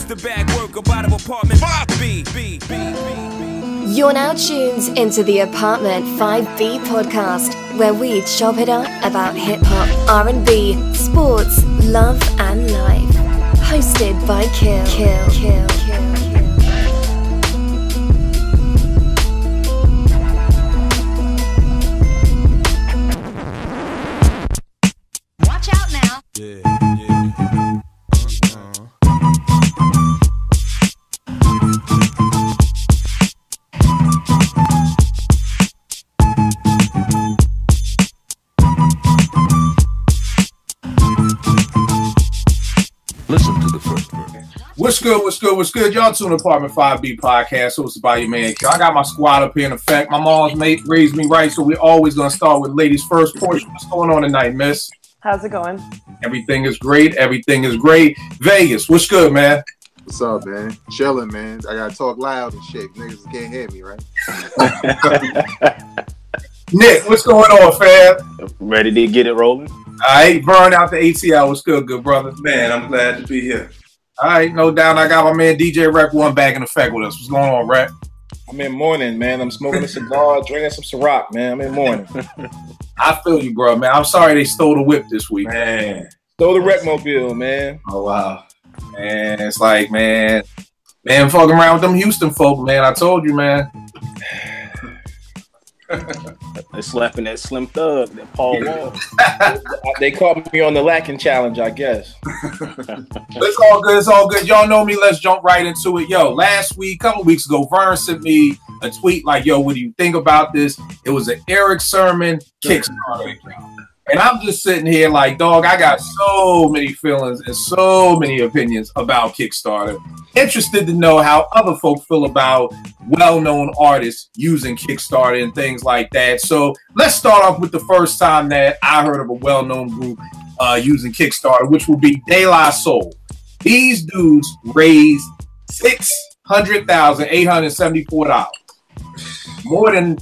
used to bag work about an apartment 5B. You're now tuned into the Apartment 5B podcast, where we chop it up about hip-hop, R&B, sports, love and life. Hosted by Kill. Watch out now. Listen to the first verse. What's good? Y'all tune Apartment 5B podcast hosted by your man. I got my squad up here in effect. My mom's raised me right, so we're always going to start with ladies first portion. What's going on tonight, miss? How's it going? Everything is great. Vegas, what's good, man? What's up, man? Chilling, man. I gotta talk loud and shit. Niggas can't hear me, right? Nick, what's going on, fam? Ready to get it rolling? All right, burn out the ATL. What's good, brother? Man, I'm glad to be here. All right, no doubt. I got my man DJ Rec One back in effect with us. What's going on, Rec? I'm in mourning, man. I'm smoking a cigar, drinking some Ciroc, man. I'm in mourning. I feel you, bro, man. I'm sorry they stole the whip this week. Man. Stole the Wreckmobile, man. Oh, wow. Man, it's like, man, fucking around with them Houston folk, man. I told you, man. They're slapping that Slim Thug, that Paul Wall. They caught me on the lacking challenge, I guess. It's all good. Y'all know me. Let's jump right into it. Yo, last week, couple weeks ago, Vern sent me a tweet like, yo, what do you think about this? It was an Erick Sermon Kickstarter account. And I'm just sitting here like, dog, I got so many feelings and so many opinions about Kickstarter. Interested to know how other folks feel about well-known artists using Kickstarter and things like that. So let's start off with the first time that I heard of a well-known group using Kickstarter, which would be De La Soul. These dudes raised $600,874. More than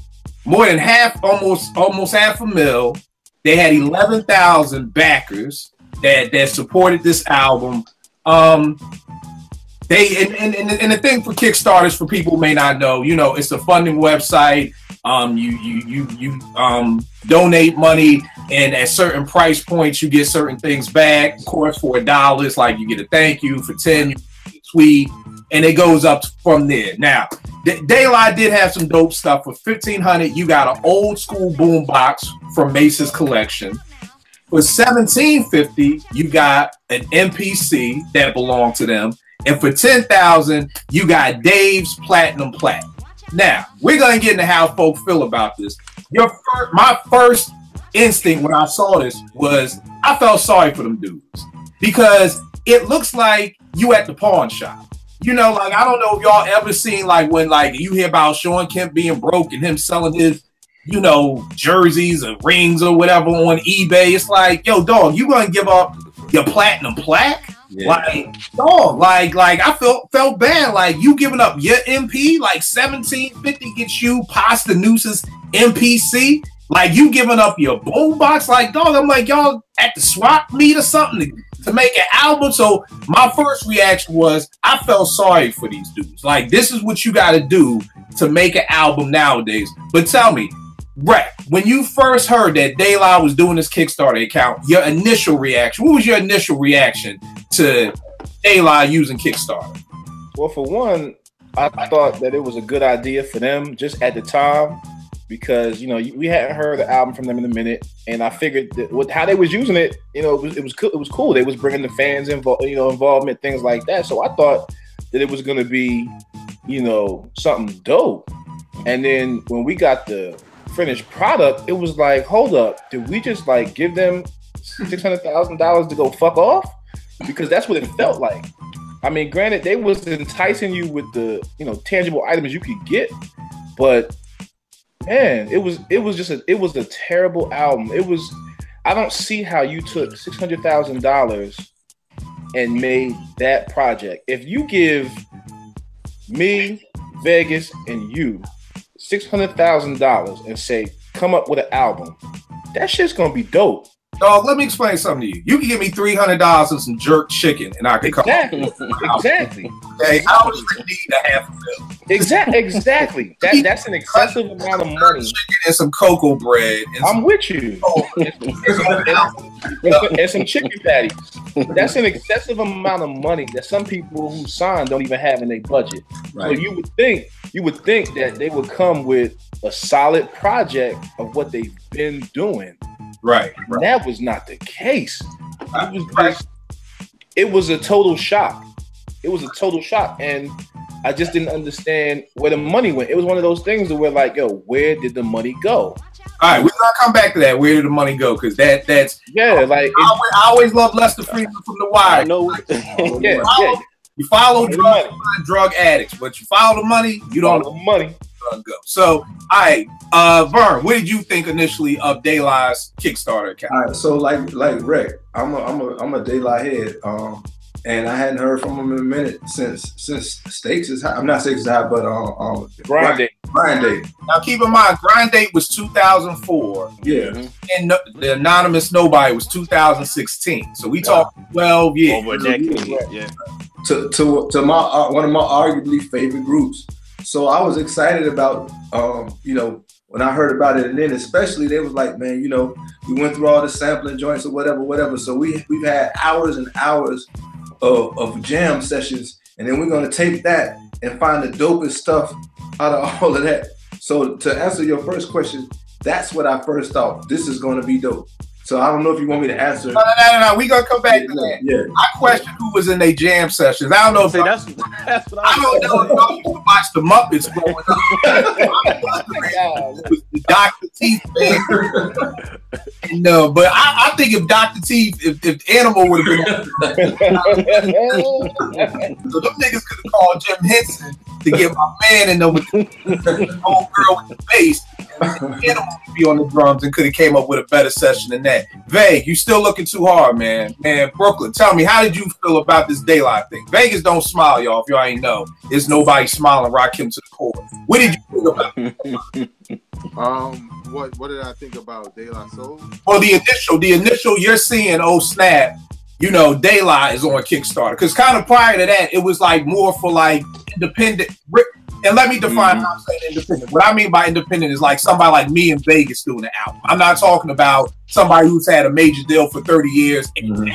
half, almost $500,000. They had 11,000 backers that supported this album. They and the thing for Kickstarters, for people who may not know, you know, it's a funding website. You donate money, and at certain price points, you get certain things back. Of course, for $1, like you get a thank you. For 10, you get a tweet, and it goes up from there. Now, De La did have some dope stuff. For $1,500, you got an old school boombox from Mace's collection. For $1,750, you got an MPC that belonged to them. And for $10,000, you got Dave's Platinum Plat. Now, we're going to get into how folks feel about this. My first instinct when I saw this was I felt sorry for them dudes. Because it looks like you at the pawn shop. You know, like, I don't know if y'all ever seen, like, when, like, you hear about Sean Kemp being broke and him selling his, you know, jerseys or rings or whatever on eBay. It's like, yo, dog, you going to give up your platinum plaque? Yeah. Like, dog, like I felt bad. Like, you giving up your MP, like $1,750 gets you Pasta Noose's MPC. Like, you giving up your boombox. Like, dog, I'm like, y'all at the swap meet or something to make an album. So my first reaction was I felt sorry for these dudes. Like, this is what you got to do to make an album nowadays. But tell me, Brett, when you first heard that De La was doing this Kickstarter account, your initial reaction, what was your initial reaction to De La using Kickstarter? Well, for one, I thought that it was a good idea for them just at the time, because, you know, we hadn't heard the album from them in a minute, and I figured that how they was using it, you know, it was cool. They was bringing the fans involvement, things like that. So I thought that it was going to be, you know, something dope. And then when we got the finished product, it was like, hold up, did we just like give them $600,000 to go fuck off? Because that's what it felt like. I mean, granted, they was enticing you with the, you know, tangible items you could get, but man, it was a terrible album. I don't see how you took $600,000 and made that project. If you give me, Vegas, and you $600,000 and say, come up with an album, that shit's gonna be dope. Dog, let me explain something to you. You can give me $300 and some jerk chicken, and I can come. Exactly. Okay, I don't even need a half a bill. Exactly. That's an excessive amount of money. Chicken and some cocoa bread. I'm with you. And some chicken patties. That's an excessive amount of money that some people who sign don't even have in their budget. Right. So you would think that they would come with a solid project of what they've been doing. Right. That was not the case. It was a total shock. And I just didn't understand where the money went. It was one of those things where like, yo, where did the money go? All right, we're gonna come back to that. Where did the money go? Because that's like I always love Lester Freeman from The Wire. You follow drug addicts, but you follow the money, you don't know money. Go. So, all right, Vern, what did you think initially of Daylight's Kickstarter account? All right, so like Rick, I'm a Daylight head, and I hadn't heard from him in a minute since Stakes is High. I'm not Stakes is High, but Grind Day. Now keep in mind, Grind Date was 2004. Yeah, and the Anonymous Nobody was 2016. So we talked 12 years. Over a decade. Yeah. To my one of my arguably favorite groups. So I was excited about, when I heard about it, and then especially they was like, man, we went through all the sampling joints or whatever. So we've had hours and hours of jam sessions, and then we're gonna take that and find the dopest stuff out of all of that. So to answer your first question, that's what I first thought. This is gonna be dope. So I don't know if you want me to answer. No. We're gonna come back to that. Yeah. I question who was in their jam sessions. I don't know if that's what I don't know if y'all used to watch the Muppets growing up. The Dr. Teeth thing. No, but I think if Dr. Teeth, if Animal would have been, so them niggas could have called Jim Henson to get my man in there with the old girl with the bass. Animal would be on the drums and could have came up with a better session than that. Vague, you still looking too hard, man. Man, Brooklyn, tell me, how did you feel about this Daylight thing? Vegas don't smile, y'all. If y'all ain't know, there's nobody smiling. Rock him to the core. What did you think about it? What did I think about Daylight Soul? Well, the initial, you're seeing, oh snap, Daylight is on Kickstarter. Because kind of prior to that, it was like more for like independent. And let me define how I'm saying independent. What I mean by independent is like somebody like me in Vegas doing an album. I'm not talking about somebody who's had a major deal for 30 years and now they're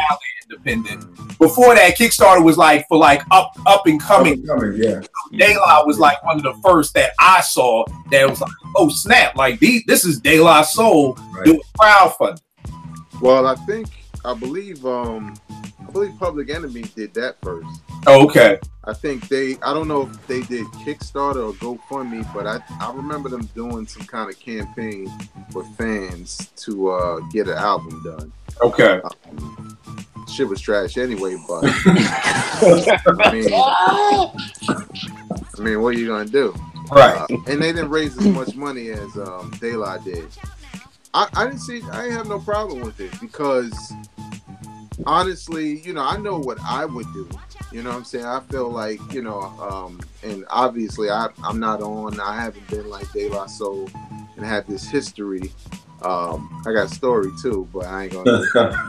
independent. Before that, Kickstarter was like for like up and coming. Yeah. Daylight was like one of the first that I saw that was like, oh snap, like this is Daylight Soul doing crowdfunding. Well, I believe Public Enemy did that first. Oh, okay. I think I don't know if they did Kickstarter or GoFundMe, but I remember them doing some kind of campaign with fans to get an album done. Okay. Shit was trash anyway, but I mean, what are you gonna do? Right. And they didn't raise as much money as Daylight did. I didn't have no problem with it because honestly, I know what I would do. You know what I'm saying? I feel like, and obviously I'm not on, I haven't been like Daylight Soul and had this history. I got a story too, but I ain't gonna.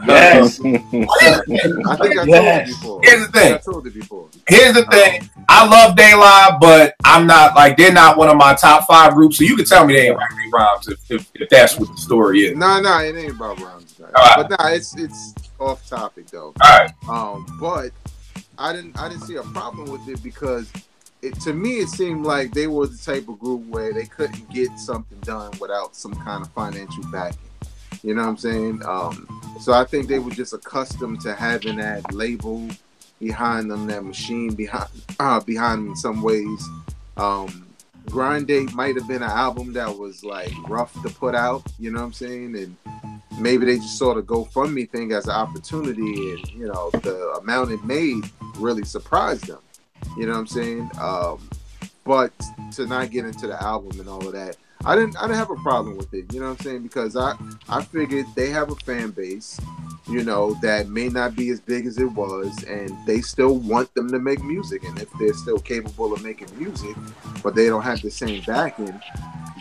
Yes. I think I told it before. Here's the thing. I told it before. Here's the thing. I love Daylight, but I'm not like they're not one of my top 5 groups. So you can tell me they ain't write any rhymes if that's what the story is. No, it ain't about rhymes. Right. But it's off topic though. All right. But I didn't see a problem with it because to me it seemed like they were the type of group where they couldn't get something done without some kind of financial backing. You know what I'm saying? So I think they were just accustomed to having that label behind them, that machine behind them in some ways. Grind Date might have been an album that was like rough to put out, you know what I'm saying? And maybe they just saw the GoFundMe thing as an opportunity, and the amount it made really surprised them. You know what I'm saying? But to not get into the album and all of that, I didn't have a problem with it. You know what I'm saying? Because I figured they have a fan base, that may not be as big as it was, and they still want them to make music. And if they're still capable of making music, but they don't have the same backing,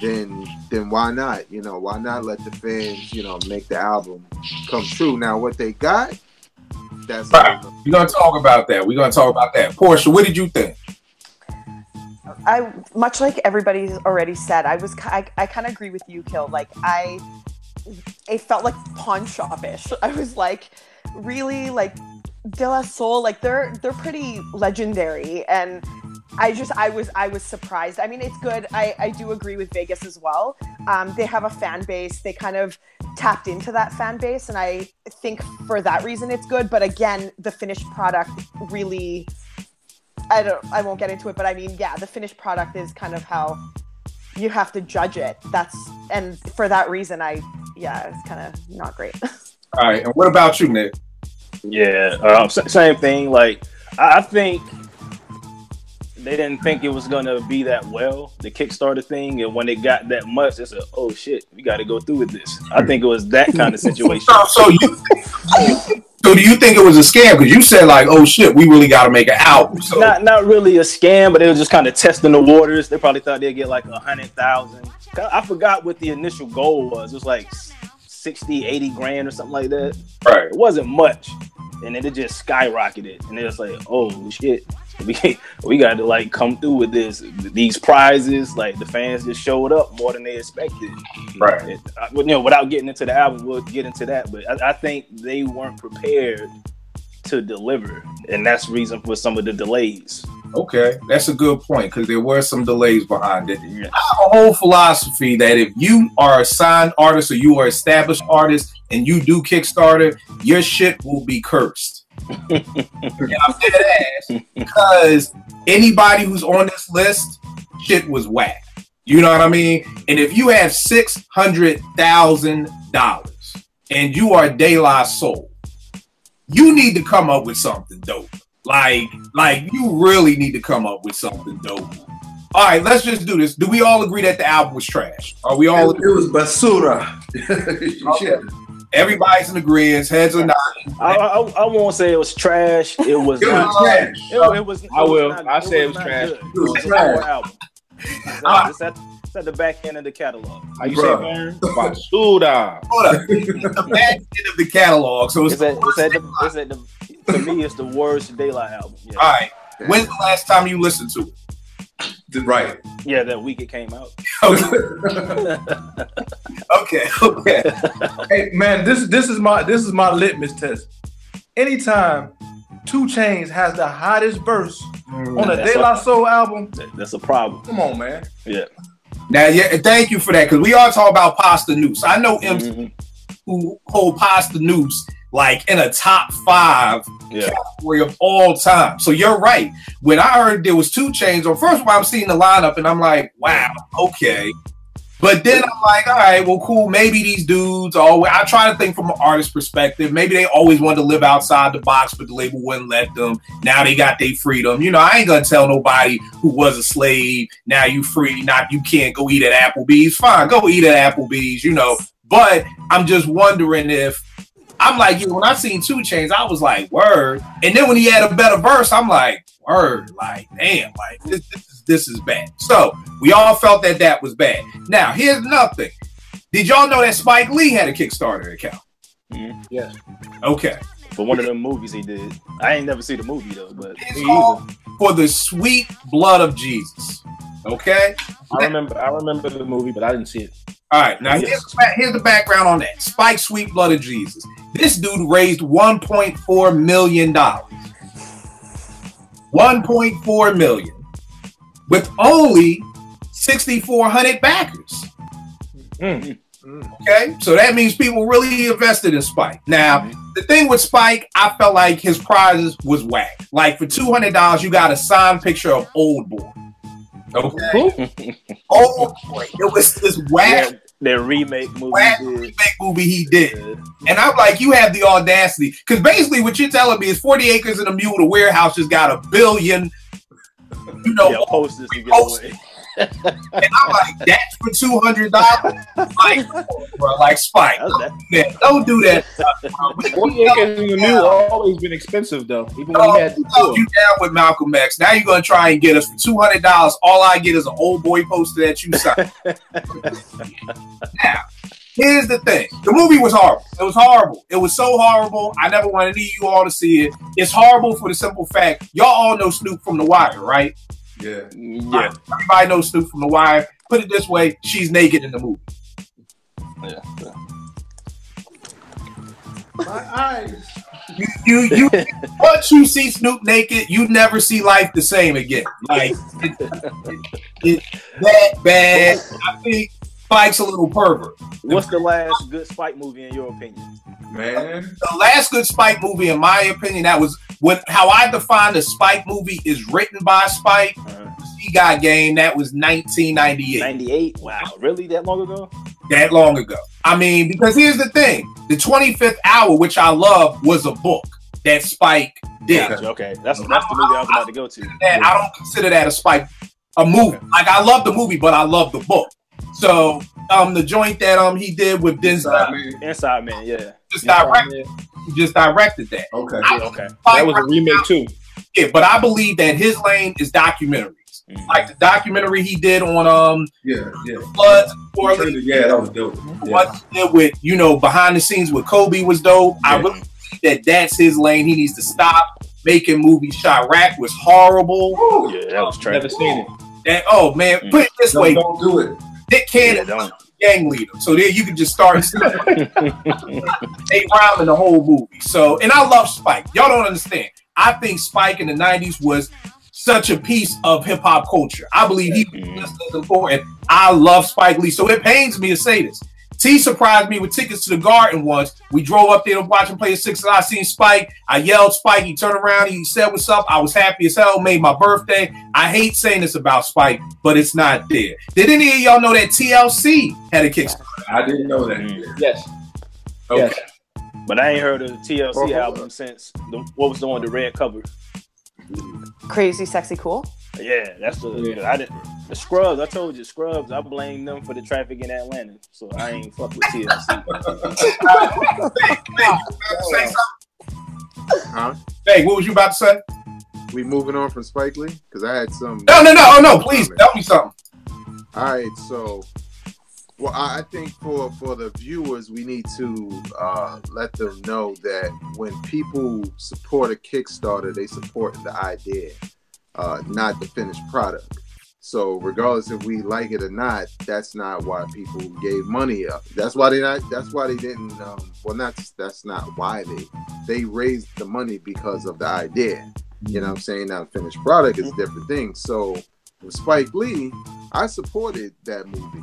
then why not? You know, why not let the fans, you know, make the album come true? Now, what they got, that's right. We're gonna talk about that. Portia, what did you think? I much like everybody's already said. I kind of agree with you, Kill. Like it felt like pawn shop-ish. I was like, really, like De La Soul, like they're pretty legendary, and I was surprised. I mean, it's good. I do agree with Vegas as well. They have a fan base. They kind of tapped into that fan base, and I think for that reason it's good. But again, the finished product really, I won't get into it, but I mean, yeah, the finished product is kind of how you have to judge it. And for that reason, it's kind of not great. All right, and what about you, Nick? Yeah, same thing. Like, I think they didn't think it was gonna be that well, the Kickstarter thing, and when it got that much, they said, "Oh shit, we got to go through with this." I think it was that kind of situation. So do you think it was a scam? Because you said like, "Oh shit, we really got to make an album." So. Not really a scam, but it was just kind of testing the waters. They probably thought they'd get like 100,000. I forgot what the initial goal was. It was like 60, 80 grand or something like that. Right. It wasn't much, and then it just skyrocketed, and it's like, "Oh shit." We got to like come through with these prizes. Like the fans just showed up more than they expected. Right. You know, without getting into the album, we'll get into that. But I think they weren't prepared to deliver, and that's the reason for some of the delays. Okay, that's a good point because there were some delays behind it. Yeah. I have a whole philosophy that if you are a signed artist or you are an established artist and you do Kickstarter, your shit will be cursed. And I'm dead ass because anybody who's on this list, shit was whack. You know what I mean? And if you have $600,000 and you are De La Soul, you need to come up with something dope. Like you really need to come up with something dope. All right, let's just do this. Do we all agree that the album was trash? Are we all? It was basura. Okay. Everybody's in agreement. Heads are nodding. I won't say it was trash. It was not trash. It was. I will. I say it was trash. It was a poor album. It's at the back end of the catalog. How you say, man? Basura. Hold up. The back end of the catalog. So it's at the. To me, it's the worst De La album. Yeah. All right. When's the last time you listened to it? Right. Yeah, that week it came out. Okay. Hey man, this is my litmus test. Anytime 2 Chainz has the hottest verse on a De La Soul album, that's a problem. Come on, man. Yeah. Now, yeah, thank you for that because we all talk about Pasta Noose. I know MCs who hold Pasta Noose like in a top 5 category of all time. So you're right. When I heard there was 2 Chainz, or first of all, I'm seeing the lineup and I'm like, wow, okay. But then I'm like, all right, well, cool. Maybe these dudes I try to think from an artist perspective. Maybe they always wanted to live outside the box, but the label wouldn't let them. Now they got their freedom. You know, I ain't gonna tell nobody who was a slave, now you free, you can't go eat at Applebee's. Fine, go eat at Applebee's, you know. But I'm just wondering if I'm like, when I seen 2 Chainz, I was like, word. And then when he had a better verse, I'm like, word, like, damn, like this is bad. So we all felt that was bad. Now, here's another thing. Did y'all know that Spike Lee had a Kickstarter account? Mm-hmm. Yeah. Okay. For one of them movies he did. I ain't never seen the movie though, but For the Sweet Blood of Jesus. Okay. I remember the movie, but I didn't see it. All right, now here's the background on that. Spike Sweet Blood of Jesus. This dude raised $1.4 million. $1.4 million with only 6,400 backers. Okay, so that means people really invested in Spike. Now, the thing with Spike, I felt like his prizes was whack. Like for $200, you got a signed picture of Old Boy. Okay. Oh boy, it was this whack. That remake movie he did. And I'm like, you have the audacity. Because basically what you're telling me is 40 acres and a mule, the warehouse just got 1 billion, posters to give away. And I'm like, that's for $200? Like, bro, like Spike, don't do that. 40 acres in the new always been expensive though. Even when he had the tour. You down with Malcolm X. Now you're gonna try and get us for $200. All I get is an old boy poster that you signed. Now, here's the thing. The movie was horrible. It was horrible. It was so horrible. I never wanted any of you all to see it. It's horrible for the simple fact, y'all all know Snoop from The Wire, right? Yeah. Yeah. Everybody knows Snoop from The Wire. Put it this way, she's naked in the movie. Yeah. My eyes. You once you see Snoop naked, you never see life the same again. Like it's that bad. I think Spike's a little pervert. What's the last good Spike movie in your opinion? Man. The last good Spike movie, in my opinion, that was how I define a Spike movie is written by Spike. He Got Game. That was 1998. 98? Wow, really? That long ago? That long ago. I mean, because here's the thing: the 25th Hour, which I love, was a book that Spike did. Okay, that's the movie I was about to go to. And I don't consider that a movie. Like, I love the movie, but I love the book. So the joint that he did with Denzel, Inside Man, yeah, just directed that. Okay, okay, that was a remake too. Yeah, but I believe that his lane is documentaries. Like the documentary he did on Floods. Yeah, that was dope. What he did with behind the scenes with Kobe was dope. Yeah. I really believe that's his lane. He needs to stop making movies. Chirac was horrible. Yeah, that was tragic. Never seen it. Oh man, put it this way: don't do it. Nick Cannon, gang leader. So there you can just start. They rhyme in the whole movie. So, and I love Spike. Y'all don't understand. I think Spike in the 90s was such a piece of hip hop culture. I believe he was just as important. I love Spike Lee. So it pains me to say this. T surprised me with tickets to the Garden once. We drove up there to watch him play the Sixers. I seen Spike. I yelled Spike. He turned around. He said, "What's up?" I was happy as hell. Made my birthday. I hate saying this about Spike, but it's not there. Did any of y'all know that TLC had a Kickstarter? I didn't know that. Yes. Okay. Yes. But I ain't heard of the TLC album since what was the one, the red cover? Crazy, Sexy, Cool. Yeah, that's the Scrubs. I told you, Scrubs. I blame them for the traffic in Atlanta, so I ain't fuck with TLC. Huh? Hey, what was you about to say? We moving on from Spike Lee because I had some. No! Please tell me something. All right, so. Well, I think for the viewers, we need to let them know that when people support a Kickstarter, they support the idea, not the finished product. So regardless if we like it or not, that's not why people gave money up. That's why they not. That's why they didn't. That's not why they raised the money because of the idea. You know what I'm saying? Now, the finished product is a different thing. So with Spike Lee, I supported that movie.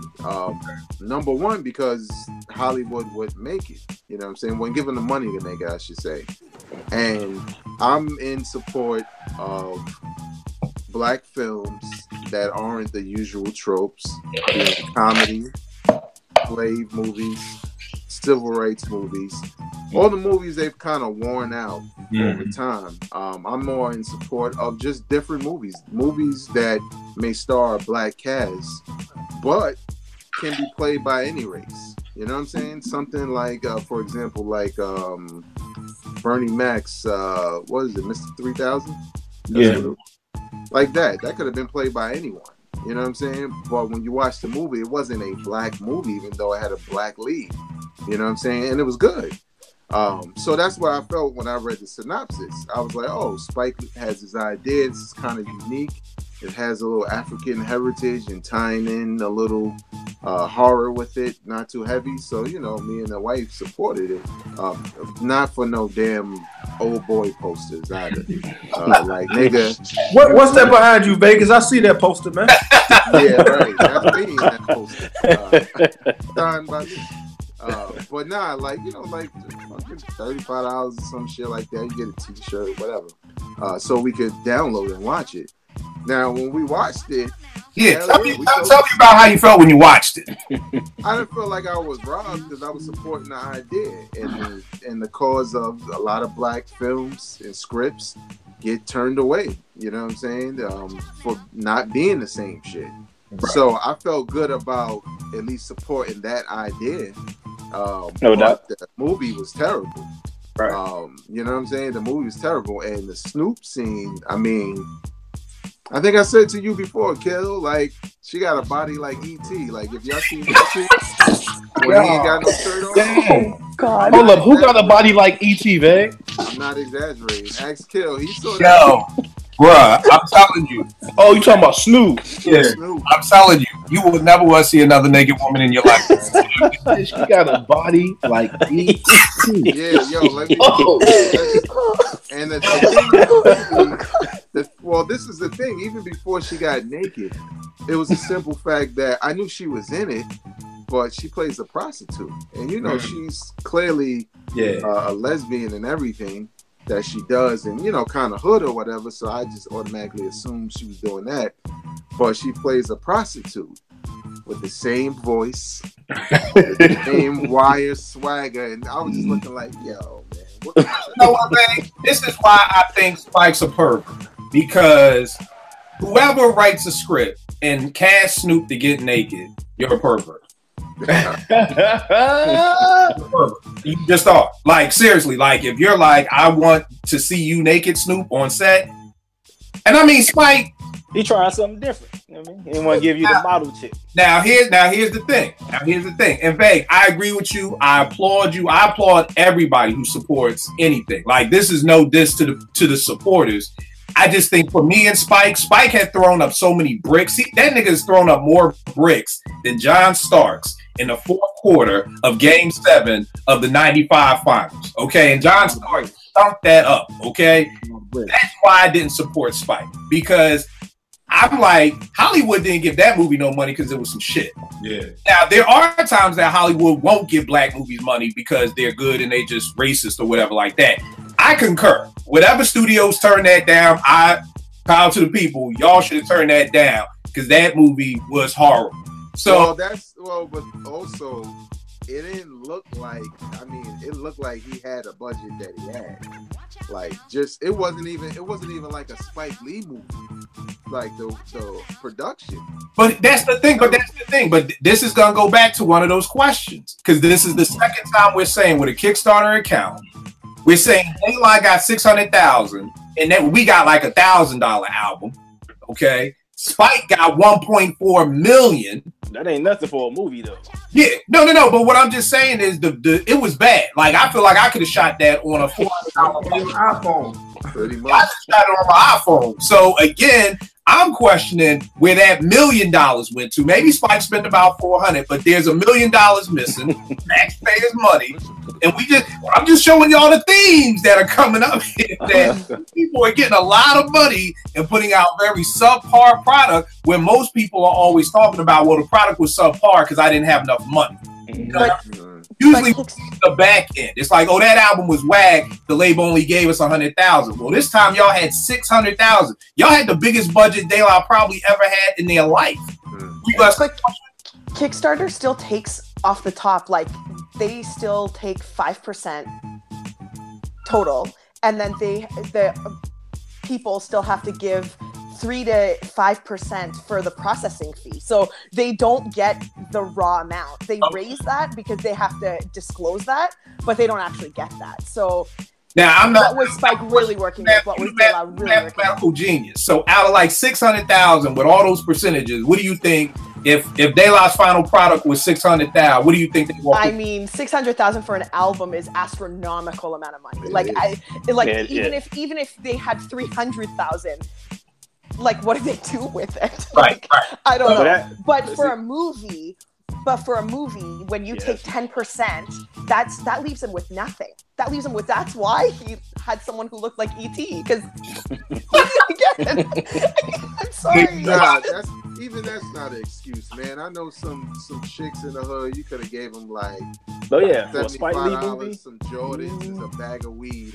Number one, because Hollywood would make it. You know what I'm saying? When given the money to make it, I should say. And I'm in support of black films that aren't the usual tropes. Being comedy, slave movies, civil rights movies. All the movies they've kind of worn out over time. I'm more in support of just different movies. Movies that may star a black cast, but can be played by any race. You know what I'm saying? Something like, for example, like Bernie Mac's, what is it, Mr. 3000? Yeah. Like that. That could have been played by anyone. You know what I'm saying? But when you watch the movie, it wasn't a black movie, even though it had a black lead. You know what I'm saying? And it was good. So that's what I felt when I read the synopsis. I was like, oh, Spike has his idea. This is kind of unique. It has a little African heritage and tying in a little horror with it, not too heavy. So, you know, me and the wife supported it. Not for no damn old boy posters either. Like, nigga. What's that behind you, Vegas? I see that poster, man. Yeah, right. That's me in that poster. Signed by me. But nah, like, you know, like $35 or some shit like that. You get a t-shirt, whatever. So we could download and watch it. Now, when we watched it, tell me about how you felt when you watched it. I didn't feel like I was robbed because I was supporting the idea and the cause of a lot of black films and scripts get turned away. You know what I'm saying? For not being the same shit. So I felt good about at least supporting that idea. No doubt. The movie was terrible. Right. You know what I'm saying? The movie was terrible, and the Snoop scene. I mean, I think I said to you before, Kill, like she got a body like E.T. Like if y'all seen that shit when he ain't got no shirt on. Damn. God. Hold up, who got a body like E.T., Veg? I'm not exaggerating. Ask Kill. He saw that. Yo, bruh, I'm telling you. Oh, you talking about Snoop? Yeah, Snoop. I'm telling you. You will never want to see another naked woman in your life. She got a body like E.T. Yeah, yo, let me. Oh. And this is the thing. Even before she got naked, it was a simple fact that I knew she was in it, but she plays a prostitute, and you know she's clearly a lesbian and everything that she does, and you know, kind of hood or whatever. So I just automatically assumed she was doing that. But she plays a prostitute with the same voice, the same wire swagger, and I was just looking like, yo, man. What You know what, man? This is why I think Spike's a pervert. Because whoever writes a script and casts Snoop to get naked, you're a pervert. You just are. Like, seriously, like, if you're like, I want to see you naked, Snoop, on set. And I mean, Spike, He trying something different. You know what I mean? He didn't want to give you the model chick. Now here's the thing. In fact, I agree with you. I applaud you. I applaud everybody who supports anything. Like, this is no diss to the supporters. I just think for me and Spike had thrown up so many bricks. That nigga has thrown up more bricks than John Starks in the fourth quarter of Game 7 of the '95 Finals. Okay, and John Starks thumped that up. Okay, that's why I didn't support Spike, because I'm like, Hollywood didn't give that movie no money because it was some shit. Yeah. Now, there are times that Hollywood won't give black movies money because they're good and they just racist or whatever like that. I concur. Whatever studios turn that down, I power to the people. Y'all should have turned that down because that movie was horrible. So but also it didn't look like. I mean, it looked like he had a budget that he had. Like, just it wasn't even like a Spike Lee movie. Like the production. But that's the thing. But this is gonna go back to one of those questions, because this is the second time we're saying with a Kickstarter account, we're saying Daylight got 600,000, and then we got like $1,000 album. Okay, Spike got 1.4 million. That ain't nothing for a movie though. Yeah, no. But what I'm just saying is it was bad. Like, I feel like I could have shot that on a $400 iPhone. Pretty much. I just shot it on my iPhone. So again, I'm questioning where that $1 million went to. Maybe Spike spent about 400, but there's $1 million missing. Taxpayers' money, and I'm just showing y'all the themes that are coming up here. That people are getting a lot of money and putting out very subpar product, where most people are always talking about, well, the product was subpar because I didn't have enough money. You know? Usually the back end, it's like, oh, that album was whack. The label only gave us 100,000. Well, this time y'all had 600,000. Y'all had the biggest budget De La probably ever had in their life. But Kickstarter still takes off the top, like they still take 5% total, and then the people still have to give 3 to 5% for the processing fee. So they don't get the raw amount. They raise that because they have to disclose that, but they don't actually get that. So now I'm not. What was Spike really working with? What was De La really mathematical genius? So out of like 600,000 with all those percentages, what do you think? If De La's final product was 600,000, what do you think they walk? I mean, 600,000 for an album is astronomical amount of money. Even if they had 300,000. Like, what do they do with it? Right. I don't know. But for a movie, when you take 10%, that leaves him with nothing. That's why he had someone who looked like E.T. Because again, I'm sorry. Nah, that's not an excuse, man. I know some chicks in the hood. You could have gave them like, oh yeah, for a Spike Lee movie, some Jordans, and a bag of weed.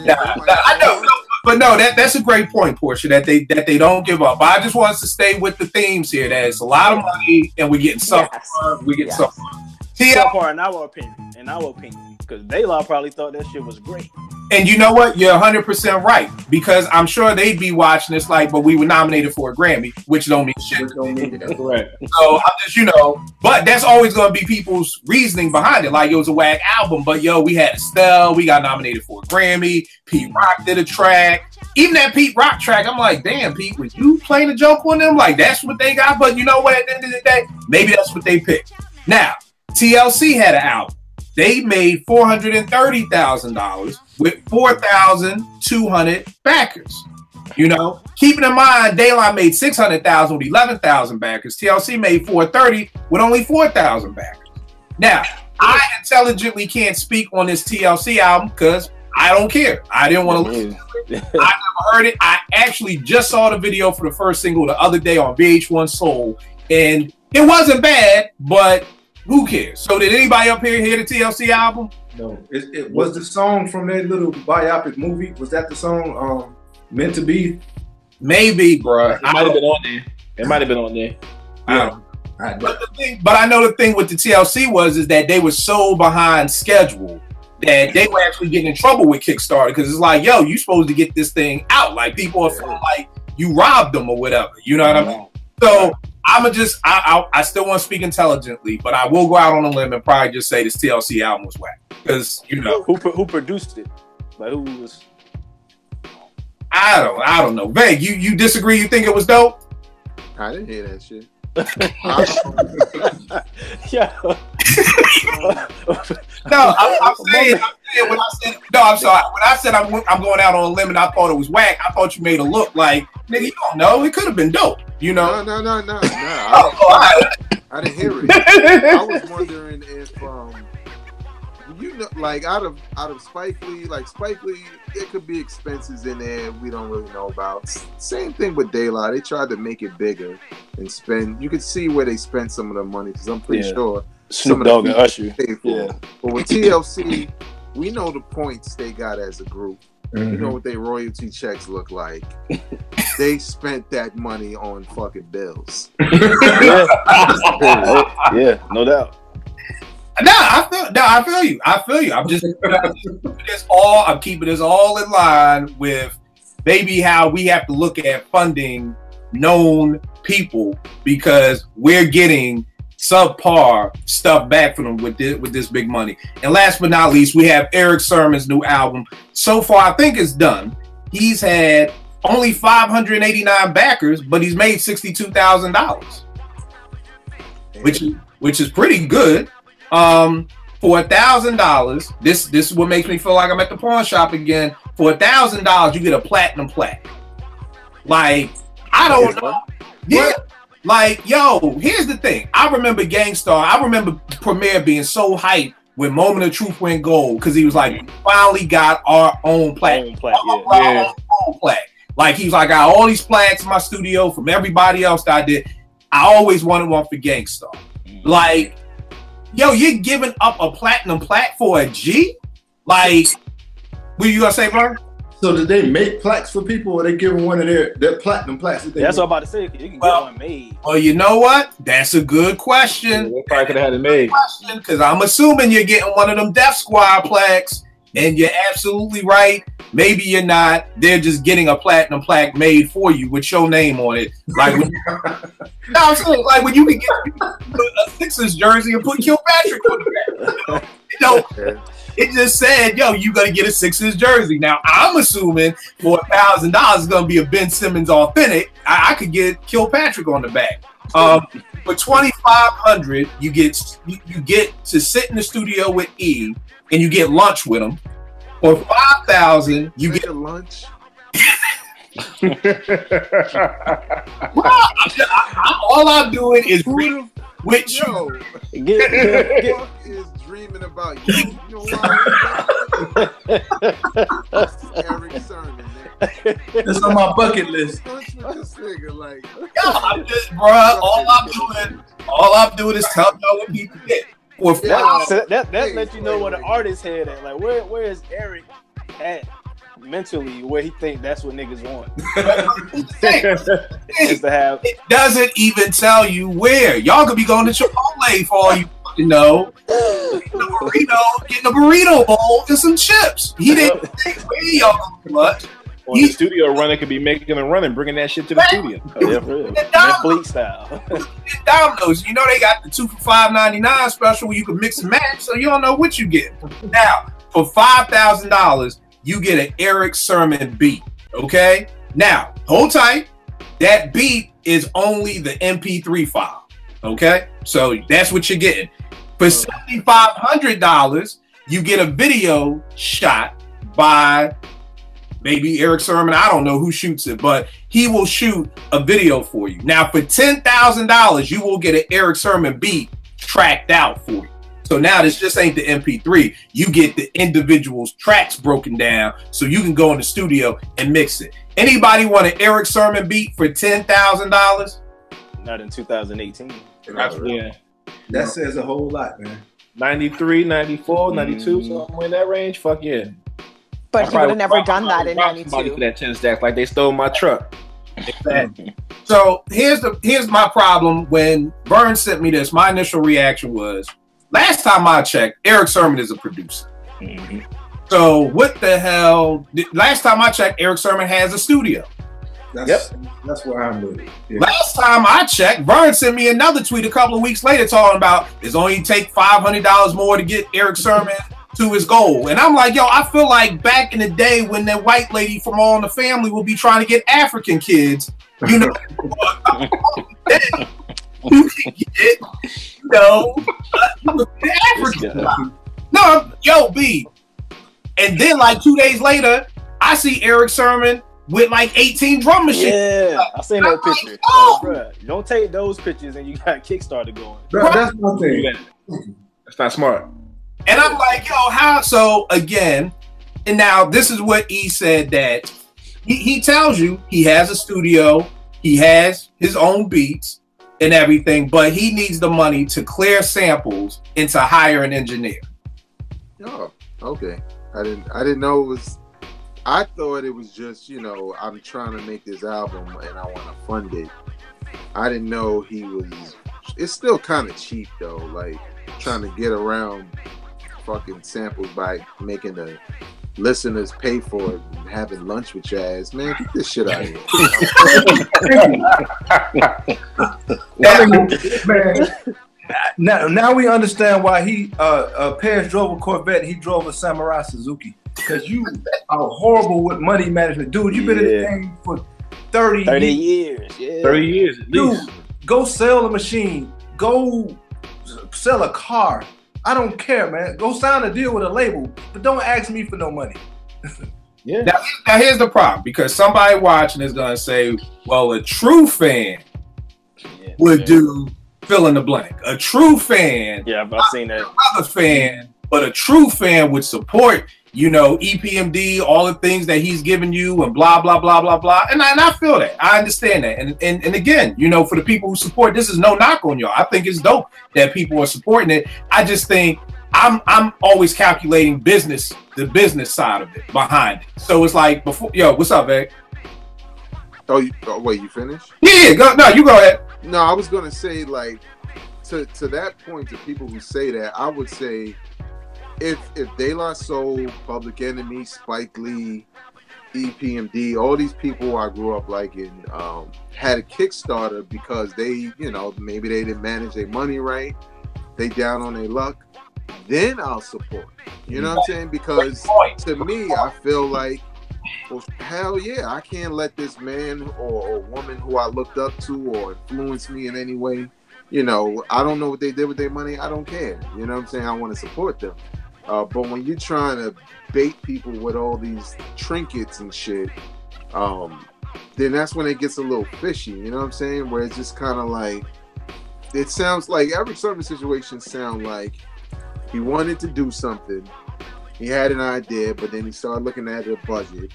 I know, but no, that's a great point, Portia. That they don't give up. But I just want us to stay with the themes here. That it's a lot of money, and we're getting something. We're getting something. So far, in our opinion, because De La probably thought that shit was great. And you know what? You're 100% right, because I'm sure they'd be watching this like, but we were nominated for a Grammy, which don't mean shit. Correct. So I'm just, but that's always going to be people's reasoning behind it. Like, it was a whack album, but yo, we had Estelle, we got nominated for a Grammy, Pete Rock did a track. Even that Pete Rock track, I'm like, damn, Pete, was you playing a joke on them? Like, that's what they got? But you know what? At the end of the day, maybe that's what they picked. Now, TLC had an album. They made $430,000 with 4,200 backers. Keeping in mind, Daylight made $600,000 with 11,000 backers. TLC made $430 with only 4,000 backers. Now, I intelligently can't speak on this TLC album because I don't care. I didn't want to listen to it. I never heard it. I actually just saw the video for the first single the other day on VH1 Soul, and it wasn't bad, but who cares? So did anybody up here hear the TLC album? No. It was the song from that little biopic movie. Was that the song Meant to Be? Maybe, bro. It might have been on there. It might have been on there. Yeah. But I know the thing with the TLC is that they were so behind schedule that they were actually getting in trouble with Kickstarter, because it's like, yo, you supposed to get this thing out. Like, people are feeling like you robbed them or whatever. You know what I mean? So I still want to speak intelligently, but I will go out on a limb and probably just say this TLC album was whack. Because, who produced it? Like, who was? I don't know. Veg, you disagree? You think it was dope? I didn't hear that shit. Yeah. No, I'm saying when I said no, I'm sorry. When I said I'm going out on a limb and I thought it was whack, I thought you made it look like, nigga, you don't know. It could have been dope. No. I didn't hear it. I was wondering if like out of Spike Lee, there could be expenses in there we don't really know about. Same thing with Daylight. They tried to make it bigger and spend. You could see where they spent some of the money, because I'm pretty sure Snoop Dogg and Usher. Yeah. But with TLC, we know the points they got as a group. You know what their royalty checks look like. They spent that money on fucking bills. Yeah, no doubt. I feel you. I'm just I'm keeping this all in line with maybe how we have to look at funding known people, because we're getting subpar stuff back from them with this big money. And last but not least, we have Erick Sermon's new album. So far, I think it's done. He's had only 589 backers, but he's made $62,000, which is pretty good. For $1,000, this is what makes me feel like I'm at the pawn shop again. For $1,000, you get a platinum plaque. Like, I don't know. Yeah. Like, yo, here's the thing. I remember Gangstar. I remember Premier being so hyped when Moment of Truth went gold, because he was like, we finally got our own plaque. Our own plaque. Like, he was like, I got all these plaques in my studio from everybody else that I did. I always wanted one for Gangstar. Like, yo, you're giving up a platinum plaque for a G? Like, what you gonna say, bro? So did they make plaques for people, or they giving one of their platinum plaques? That's what I'm about to say. You can get one made. Well, you know what? That's a good question. They probably could have had it made. Because I'm assuming you're getting one of them Def Squad plaques, and you're absolutely right. Maybe you're not. They're just getting a platinum plaque made for you with your name on it. Like, when, no, I'm saying, like, when you can get a Sixers jersey and put Kilpatrick on the back. It just said, yo, you gonna get a Sixers jersey. Now, I'm assuming for $1,000 it's gonna be a Ben Simmons authentic. I could get Kilpatrick on the back. For $2,500, you get to sit in the studio with E, and you get lunch with him. For $5,000, you get lunch. All I'm doing is reading with you. Get is dreaming about you. You know why? Erick Sermon. That's on my bucket list. This nigga, like, I'm just, bro. All I'm doing is telling y'all what people get. So that lets you know what an artist head at. Like, where is Eric at mentally, where he think that's what niggas want? Is to have. It doesn't even tell you where. Y'all could be going to Chipotle for all you fucking know. getting a burrito bowl and some chips. He didn't think way off much. Or the studio runner could be making a run and bringing that shit to the studio. Yeah, for real. Netflix style. Domino's, you know they got the 2 for $5.99 special where you can mix and match, so you don't know what you get. Now, for $5,000, you get an Erick Sermon beat. Okay? Now, hold tight. That beat is only the MP3 file. Okay? So that's what you're getting. For $7,500, you get a video shot by maybe Erick Sermon. I don't know who shoots it, but he will shoot a video for you. Now, for $10,000, you will get an Erick Sermon beat tracked out for you. So now this just ain't the MP3. You get the individual's tracks broken down so you can go in the studio and mix it. Anybody want an Erick Sermon beat for $10,000? Not in 2018. Yeah. That says a whole lot, man. 93, 94, 92, somewhere in that range. Fuck yeah. But he would have never done that in 92. For that 10 stacks, like they stole my truck. Exactly. So here's my problem. When Vern sent me this, my initial reaction was, last time I checked, Erick Sermon is a producer. So what the hell? Last time I checked, Erick Sermon has a studio. That's where I'm with it. Yeah. Last time I checked, Vern sent me another tweet a couple of weeks later talking about it's only take $500 more to get Erick Sermon to his goal. And I'm like, yo, I feel like back in the day when that white lady from All in the Family would be trying to get African kids, you know, you can get, you know, African. No, yo, B. And then like 2 days later, I see Erick Sermon with like 18 drum machines. Yeah, I seen that picture. Oh, bro, don't take those pictures and you got Kickstarter going. That's my thing. That's not smart. And I'm like, yo, how? So again, and now this is what he said, that he tells you he has a studio, he has his own beats and everything, but he needs the money to clear samples and to hire an engineer. Oh, okay. I didn't know it was. I thought it was just, you know, I'm trying to make this album and I want to fund it. I didn't know he was. It's still kind of cheap though, like trying to get around fucking samples by making the listeners pay for it and having lunch with your ass. Man, get this shit out of here. Now we understand why he Paris drove a Corvette, he drove a Samurai Suzuki. Because you are horrible with money management. Dude, you've been in the game for 30 years. Yeah. 30 years at least. Dude, go sell a machine. Go sell a car. I don't care, man. Go sign a deal with a label, but don't ask me for no money. Yeah. Now here's the problem, because somebody watching is gonna say, well, a true fan would do fill in the blank. A true fan, I've seen that. Another fan, but a true fan would support, you know, EPMD, all the things that he's giving you, and blah blah blah blah blah. And I feel that. I understand that. And again, you know, for the people who support, this is no knock on y'all. I think it's dope that people are supporting it. I just think I'm always calculating the business side of it behind it. So it's like before, yo, what's up, Vic? Oh, wait, you finished? Yeah, you go ahead. No, I was gonna say, like, to that point, to people who say that, I would say, if De La Soul, Public Enemy, Spike Lee, EPMD, all these people I grew up liking, had a Kickstarter because they, you know, maybe they didn't manage their money right, they down on their luck, then I'll support. You know what I'm saying? Because to me, I feel like, well, hell yeah, I can't let this man or woman who I looked up to or influenced me in any way, you know, I don't know what they did with their money. I don't care. You know what I'm saying? I want to support them. But when you're trying to bait people with all these trinkets and shit, then that's when it gets a little fishy. You know what I'm saying? Where it's just kind of like, it sounds like every certain situation sound like he wanted to do something. He had an idea, but then he started looking at the budget.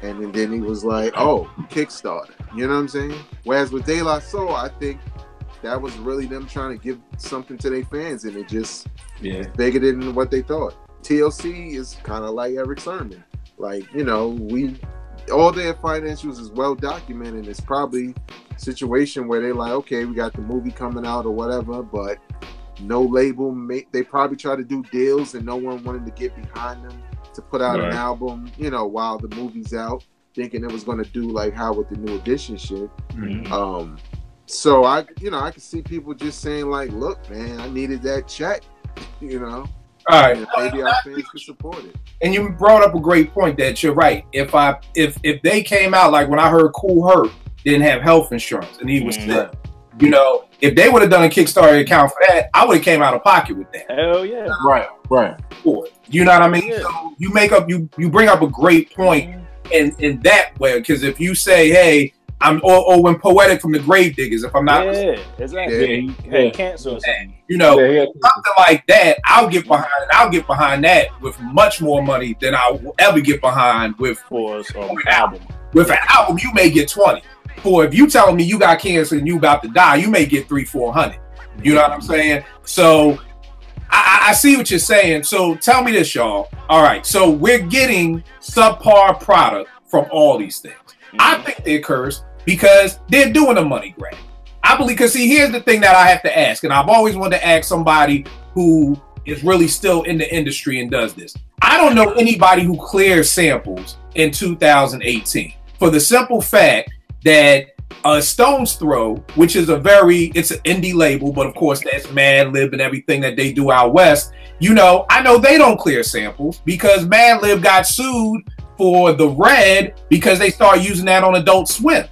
And then he was like, oh, Kickstarter. You know what I'm saying? Whereas with De La Soul, I think that was really them trying to give something to their fans, and it just is bigger than what they thought. TLC is kind of like Erick Sermon. Like, you know, all their financials is well documented. It's probably a situation where they're like, okay, we got the movie coming out or whatever, but no label. They probably try to do deals, and no one wanted to get behind them to put out an album, you know, while the movie's out, thinking it was going to do like how with the New Edition shit. So I can see people just saying like, look, man, I needed that check, you know. All right, and maybe our fans could support it. And you brought up a great point that you're right. If they came out like when I heard Kool Herc didn't have health insurance and he was sick, you know, if they would have done a Kickstarter account for that, I would have came out of pocket with that. Hell yeah. Right. You know what I mean? Yeah. So you bring up a great point in that way, because if you say, hey, or when Poetic from the Gravediggers, if I'm not mistaken. Exactly. Yeah, he had cancer or something. You know, something like that, I'll get behind that with much more money than I will ever get behind with an album. With an album, you may get 20. For if you telling me you got cancer and you about to die, you may get 300-400. You know what I'm saying? So I see what you're saying. So tell me this, y'all. All right, so we're getting subpar product from all these things. I think they're cursed because they're doing a money grab. I believe, because see, here's the thing that I have to ask, and I've always wanted to ask somebody who is really still in the industry and does this. I don't know anybody who clears samples in 2018 for the simple fact that Stone's Throw, which is it's an indie label, but of course that's Madlib and everything that they do out west. You know, I know they don't clear samples because Madlib got sued for the Red because they started using that on Adult Swim.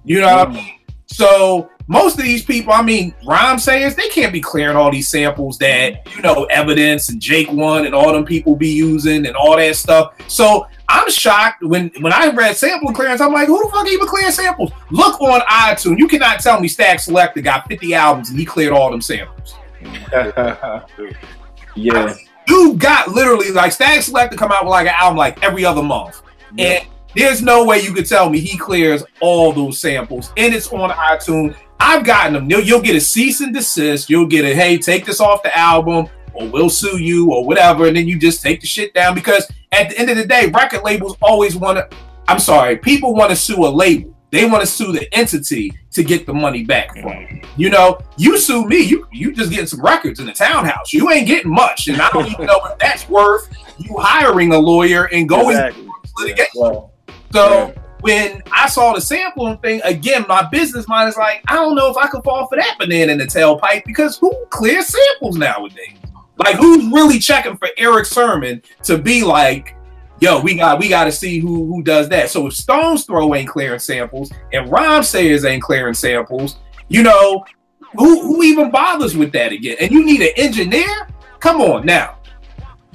You know what I mean? So most of these people, I mean, rhyme sayers, they can't be clearing all these samples that, you know, Evidence and Jake One and all them people be using and all that stuff. So I'm shocked when I read sample clearance. I'm like, who the fuck even clearing samples? Look on iTunes. You cannot tell me Stack Selector got 50 albums and he cleared all them samples. Yeah. Dude got literally, like, Stack Selector come out with like an album like every other month. And there's no way you could tell me he clears all those samples. And it's on iTunes. I've gotten them. You'll get a cease and desist. You'll get a, hey, take this off the album, or we'll sue you, or whatever. And then you just take the shit down. Because at the end of the day, record labels always people want to sue a label. They want to sue the entity to get the money back from it. You know, you sue me, you just getting some records in the townhouse. You ain't getting much. And I don't even know if that's worth you hiring a lawyer and going to litigation. So when I saw the sampling thing, again, my business mind is like, I don't know if I could fall for that banana in the tailpipe, because who clears samples nowadays? Like, who's really checking for Erick Sermon to be like, yo, we got to see who does that. So if Stone's Throw ain't clearing samples and Rhyme Sayers ain't clearing samples, you know, who even bothers with that again? And you need an engineer? Come on now.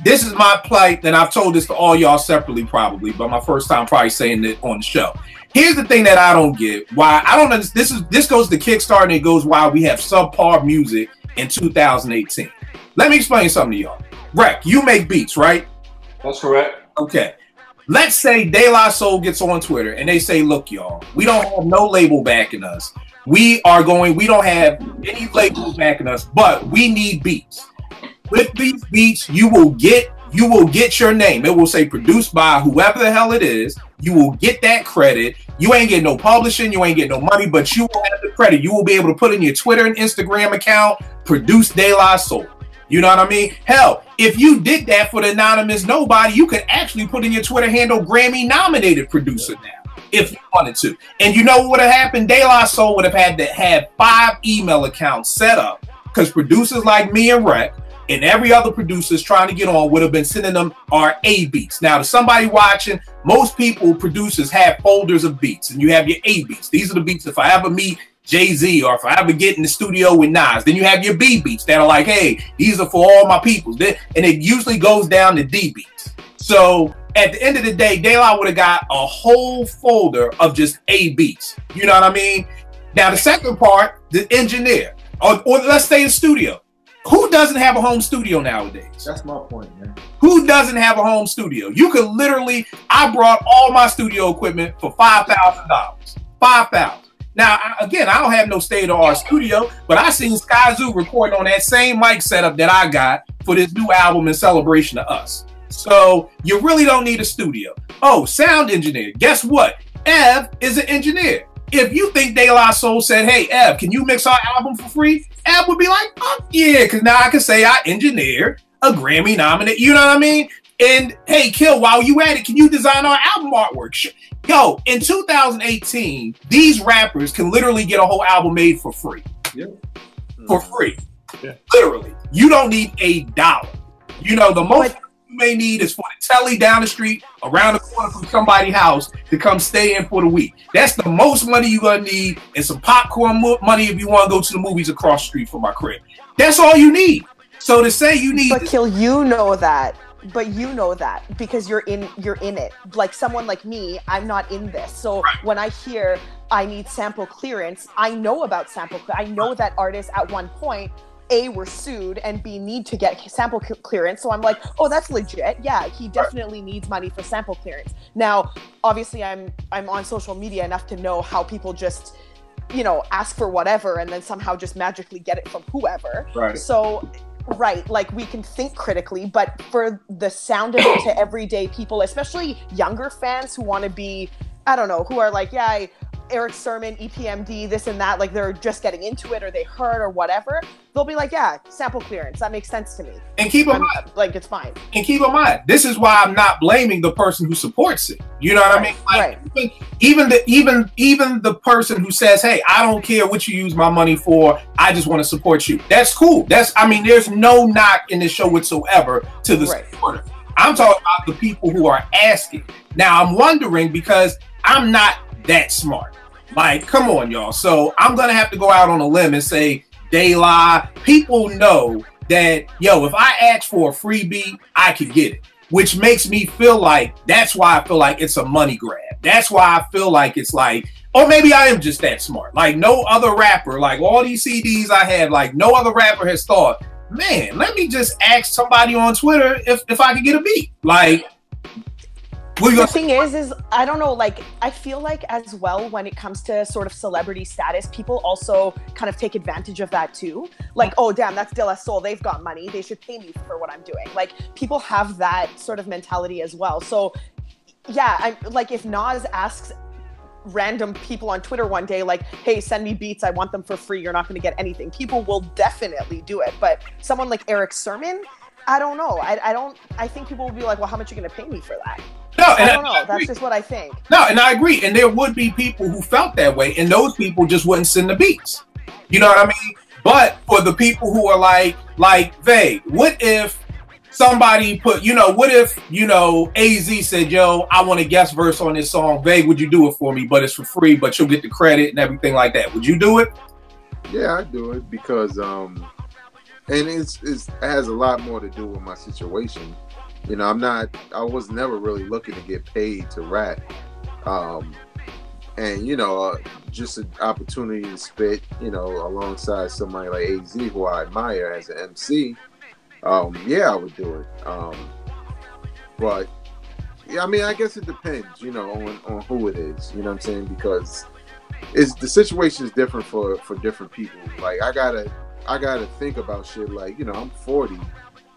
This is my plight, and I've told this to all y'all separately probably, but my first time probably saying it on the show. Here's the thing that I don't get. Why I don't understand. This goes to Kickstarter, and it goes why we have subpar music in 2018. Let me explain something to y'all. Rec, you make beats, right? That's correct. Okay. Let's say De La Soul gets on Twitter and they say, look, y'all, we don't have no label backing us. We don't have any labels backing us, but we need beats. With these beats, you will get your name. It will say produced by whoever the hell it is. You will get that credit. You ain't getting no publishing. You ain't getting no money, but you will have the credit. You will be able to put in your Twitter and Instagram account, produce De La Soul. You know what I mean? Hell, if you did that for the Anonymous Nobody, you could actually put in your Twitter handle Grammy-nominated producer now, if you wanted to. And you know what would have happened? De La Soul would have had to have 5 email accounts set up, because producers like me and Rec and every other producers trying to get on would have been sending them our A beats. Now, to somebody watching, most producers have folders of beats, and you have your A beats. These are the beats if I ever meet Jay-Z, or if I ever get in the studio with Nas. Then you have your B beats that are like, hey, these are for all my peoples. And it usually goes down to D beats. So at the end of the day, De La would have got a whole folder of just A beats. You know what I mean? Now, the second part, the engineer, or let's say the studio. Who doesn't have a home studio nowadays? That's my point, man. Who doesn't have a home studio? You could literally, I brought all my studio equipment for $5,000. $5,000. Now, again, I don't have no state-of-the-art studio, but I seen Sky Zoo recording on that same mic setup that I got for this new album in celebration of us. So you really don't need a studio. Oh, sound engineer. Guess what? Ev is an engineer. if you think De La Soul said, hey, Ev, can you mix our album for free? Ev would be like, fuck yeah, because now I can say I engineered a Grammy nominate, you know what I mean? And hey, Kill, while you at it, can you design our album artwork? Yo, in 2018, these rappers can literally get a whole album made for free. Yeah. For free. Yeah. Literally. You don't need $1. You know, the most you may need is for the telly down the street, around the corner from somebody's house to come stay in for the week. That's the most money you're going to need, and some popcorn money if you want to go to the movies across the street from my crib. That's all you need. So to say you need... But Kill, you know that. But you know that because you're in it. Like someone like me, I'm not in this. So when I hear I need sample clearance, I know about sample clearance. I know that artists at one point, A, were sued, and B, need to get sample clearance. So I'm like, oh, that's legit. Yeah, he definitely needs money for sample clearance. Now, obviously, I'm on social media enough to know how people just, you know, ask for whatever and then somehow just magically get it from whoever. Right. So... Right, like we can think critically, but for the sound of it to everyday people, especially younger fans who want to be, I don't know, who are like, yeah, Erick Sermon, EPMD, this and that, like they're just getting into it or they heard or whatever, they'll be like, yeah, sample clearance, that makes sense to me. And keep in mind, like it's fine. And keep in mind, this is why I'm not blaming the person who supports it. You know what I mean? Like, even the person who says, hey, I don't care what you use my money for, I just want to support you. That's cool. I mean, there's no knock in this show whatsoever to the supporter. I'm talking about the people who are asking. Now, I'm wondering because I'm not that smart. Like, come on, y'all. So I'm gonna have to go out on a limb and say, De La, people know that, yo, if I ask for a freebie, I can get it. Which makes me feel like, that's why I feel like it's a money grab. That's why I feel like it's like, or maybe I am just that smart. Like no other rapper, like all these CDs I have, like no other rapper has thought, man, let me just ask somebody on Twitter if I could get a beat. Like, the thing is I don't know, like I feel like as well when it comes to sort of celebrity status, people also kind of take advantage of that too. Like, oh damn, that's De La Soul, they've got money, they should pay me for what I'm doing. Like people have that sort of mentality as well. So yeah, I'm like, if Nas asks random people on Twitter one day, like, hey, send me beats, I want them for free, you're not going to get anything, people will definitely do it. But someone like Erick Sermon, I don't know. I think people will be like, well, how much are you going to pay me for that? No, and I don't know. That's just what I think. No, and I agree. And there would be people who felt that way, and those people just wouldn't send the beats. You know what I mean? But for the people who are like, Vay, what if somebody put, what if, AZ said, yo, I want a guest verse on this song. Vay, would you do it for me? But it's for free, but you'll get the credit and everything like that. Would you do it? Yeah, I'd do it because, and it has a lot more to do with my situation. I was never really looking to get paid to rap. And, just an opportunity to spit, alongside somebody like AZ, who I admire as an MC. Yeah, I would do it. But, yeah, I mean, I guess it depends, on who it is, you know what I'm saying? Because the situation is different for different people. Like, I gotta think about shit like, I'm 40.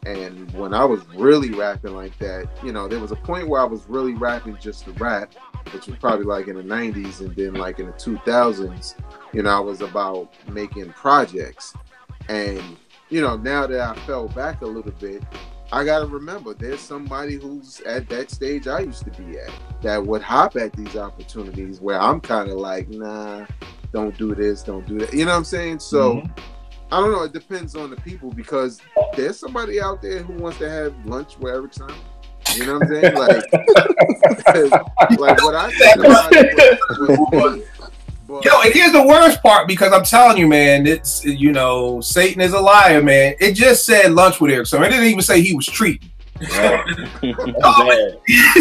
And when I was really rapping like that, there was a point where I was really rapping just to rap, which was probably like in the 90s, and then like in the 2000s, I was about making projects. And, now that I fell back a little bit, I got to remember there's somebody who's at that stage I used to be at that would hop at these opportunities where I'm kind of like, nah, don't do this, don't do that. You know what I'm saying? So, I don't know. It depends on the people because there's somebody out there who wants to have lunch with Erick Sermon. You know what I'm saying? Like what I said about it was yo, and here's the worst part because I'm telling you, man, it's, Satan is a liar, man. It just said lunch with Erick Sermon. It didn't even say he was treating.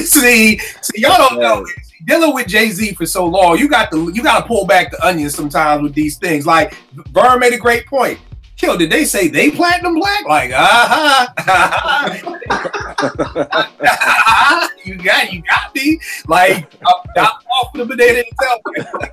See, y'all don't know. Dealing with Jay-Z for so long, you got to pull back the onions sometimes with these things. Like Vern made a great point. Kill, did they say they platinum black? Like, you got me. Like, I'm off the banana itself.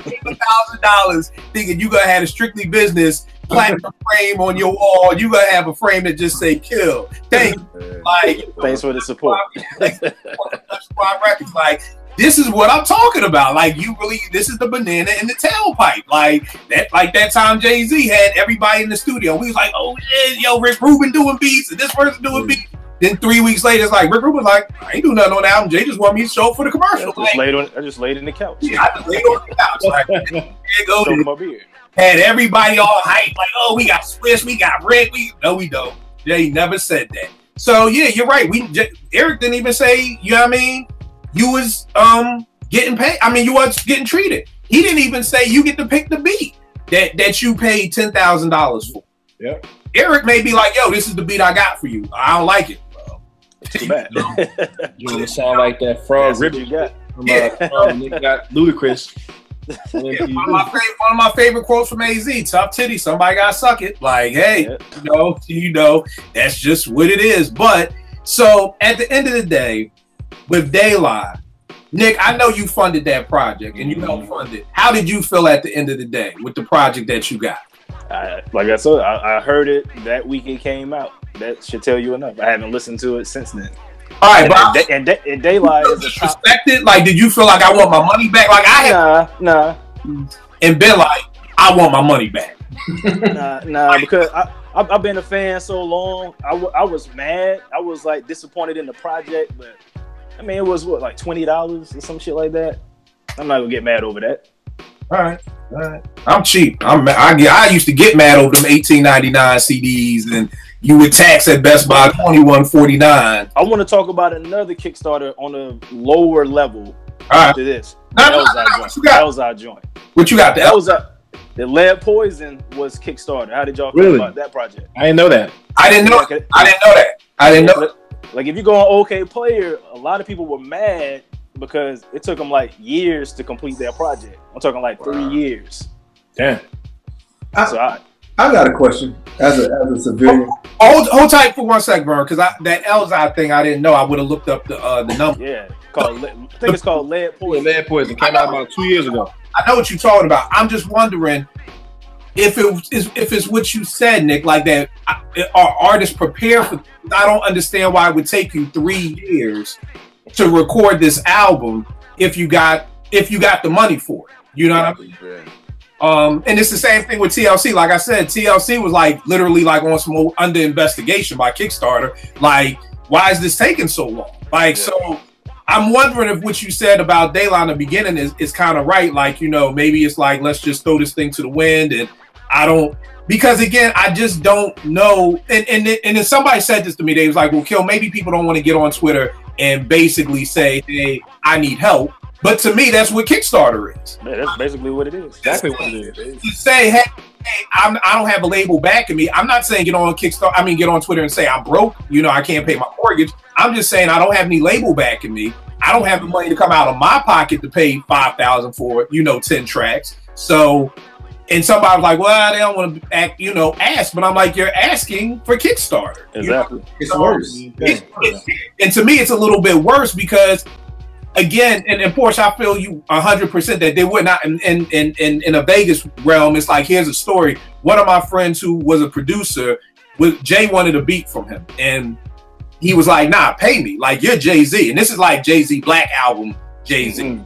$1,000 thinking you gonna have a strictly business platinum frame on your wall. You gonna have a frame that just say kill. Thanks. Like, thanks for the support. Records. Like, this is what I'm talking about. Like, you really, this is the banana in the tailpipe. Like that time Jay-Z had everybody in the studio. We was like, oh shit, yo, Rick Rubin doing beats and this person doing beats. Then 3 weeks later, it's like Rick Rubin's like, I ain't do nothing on the album. Jay just want me to show up for the commercial. I just laid in the couch. Yeah, I just laid on the couch. Like, there you go. Beard. Had everybody all hyped, like, oh, we got Swiss, we got Rick. No, we don't. Jay never said that. So yeah, you're right. Eric didn't even say, you know what I mean? You was getting paid. I mean, you was getting treated. He didn't even say you get to pick the beat that you paid $10,000 for. Yeah. Eric may be like, yo, this is the beat I got for you. I don't like it. Too bad. You want to sound like that frog rip you got from got Ludacris. Yeah, one of my favorite quotes from AZ: "Tough titty, somebody gotta suck it." Like, hey, you know, that's just what it is. But so at the end of the day, with Daylight, Nick, I know you funded that project and you helped fund it. How did you feel at the end of the day with the project that you got? Like I said, I heard it that week it came out. That should tell you enough. I haven't listened to it since then. All right, and Daylight is disrespected. Like, did you feel like I want my money back? Like I have, nah, and been like, I want my money back. nah, because I've been a fan so long. I was mad. I was like disappointed in the project, but I mean, it was what, like $20 or some shit like that. I'm not gonna get mad over that. All right. I'm cheap. I used to get mad over them $18.99 CDs, and you would tax at Best Buy $21.49. I want to talk about another Kickstarter on a lower level after this. Elzai joint. What you got? The Lead Poison was Kickstarter. How did y'all feel about that project? I didn't know that. I didn't know that. Like, if you go on OK Player, a lot of people were mad because it took them like years to complete their project. I'm talking like 3 years. Damn. I got a question as a civilian. Hold tight for 1 second, bro, because that Elzai thing I didn't know. I would have looked up the number. Yeah, I think it's called Lead Poison. Lead Poison came out about 2 years ago. I know what you're talking about. I'm just wondering if it's what you said, Nick, like that. Are artists prepared for? I don't understand why it would take you 3 years to record this album if you got the money for it. You know what I mean? And it's the same thing with TLC. Like I said, TLC was like literally like on some under investigation by Kickstarter. Like, why is this taking so long? Like, so I'm wondering if what you said about Daylight in the beginning is kind of right. Like, you know, maybe it's like, let's just throw this thing to the wind. And because again, I just don't know. And then somebody said this to me. They was like, well, Kill, maybe people don't want to get on Twitter and basically say, hey, I need help. But to me, that's what Kickstarter is. Yeah, that's basically what it is. Exactly what it is. To say, hey, I don't have a label backing me. I'm not saying get on Kickstarter. I mean, get on Twitter and say I'm broke. You know, I can't pay my mortgage. I'm just saying I don't have any label backing me. I don't have the money to come out of my pocket to pay $5,000 for, 10 tracks. So, and somebody was like, well, they don't want to ask. But I'm like, you're asking for Kickstarter. Exactly. It's worse. And to me, it's a little bit worse because, again, and Porsche, I feel you 100% that they would not in a Vegas realm. It's like, here's a story. One of my friends who was a producer, Jay wanted a beat from him, and he was like, nah, pay me. Like, you're Jay-Z. And this is like Jay-Z Black Album Jay-Z. Mm-hmm.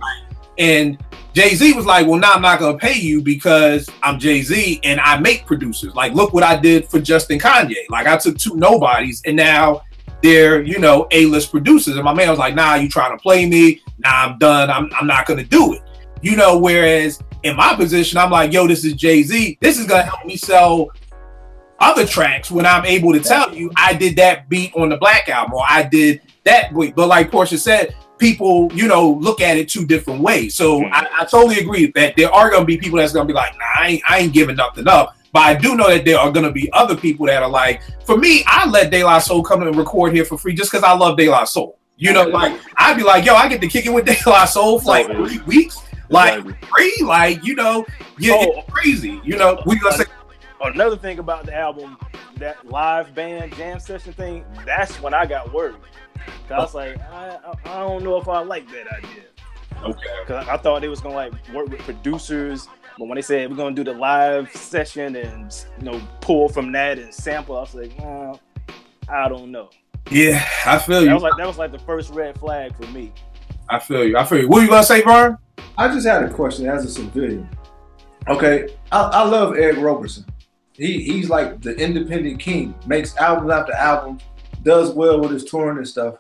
And Jay-Z was like, well, nah, I'm not going to pay you because I'm Jay-Z and I make producers. Like, look what I did for Justin Kanye. Like, I took two nobodies and now they're, A-list producers. And my man was like, nah, you trying to play me? Nah, I'm done. I'm not going to do it. Whereas in my position, I'm like, yo, this is Jay-Z. This is going to help me sell other tracks when I'm able to tell you I did that beat on the Black Album or I did that beat. But like Portia said, people, look at it two different ways. So I totally agree that there are going to be people that's going to be like, nah, I ain't giving nothing up. But I do know that there are going to be other people that are like, for me, I let De La Soul come and record here for free just because I love De La Soul. Like, I'd be like, yo, I get to kick it with De La Soul for like 3 weeks. Like, free, like, it's crazy. We gonna say. Another thing about the album, that live band jam session thing, that's when I got worried. Cause I was like, I don't know if I like that idea. Okay. Cause I thought they was gonna work with producers, but when they said we're gonna do the live session and pull from that and sample, I was like, I don't know. Yeah, I feel you. That was like the first red flag for me. I feel you. What are you gonna say, Vern? I just had a question as a civilian. Okay, I love Erick Roberson. He's like the independent king. Makes album after album, does well with his touring and stuff.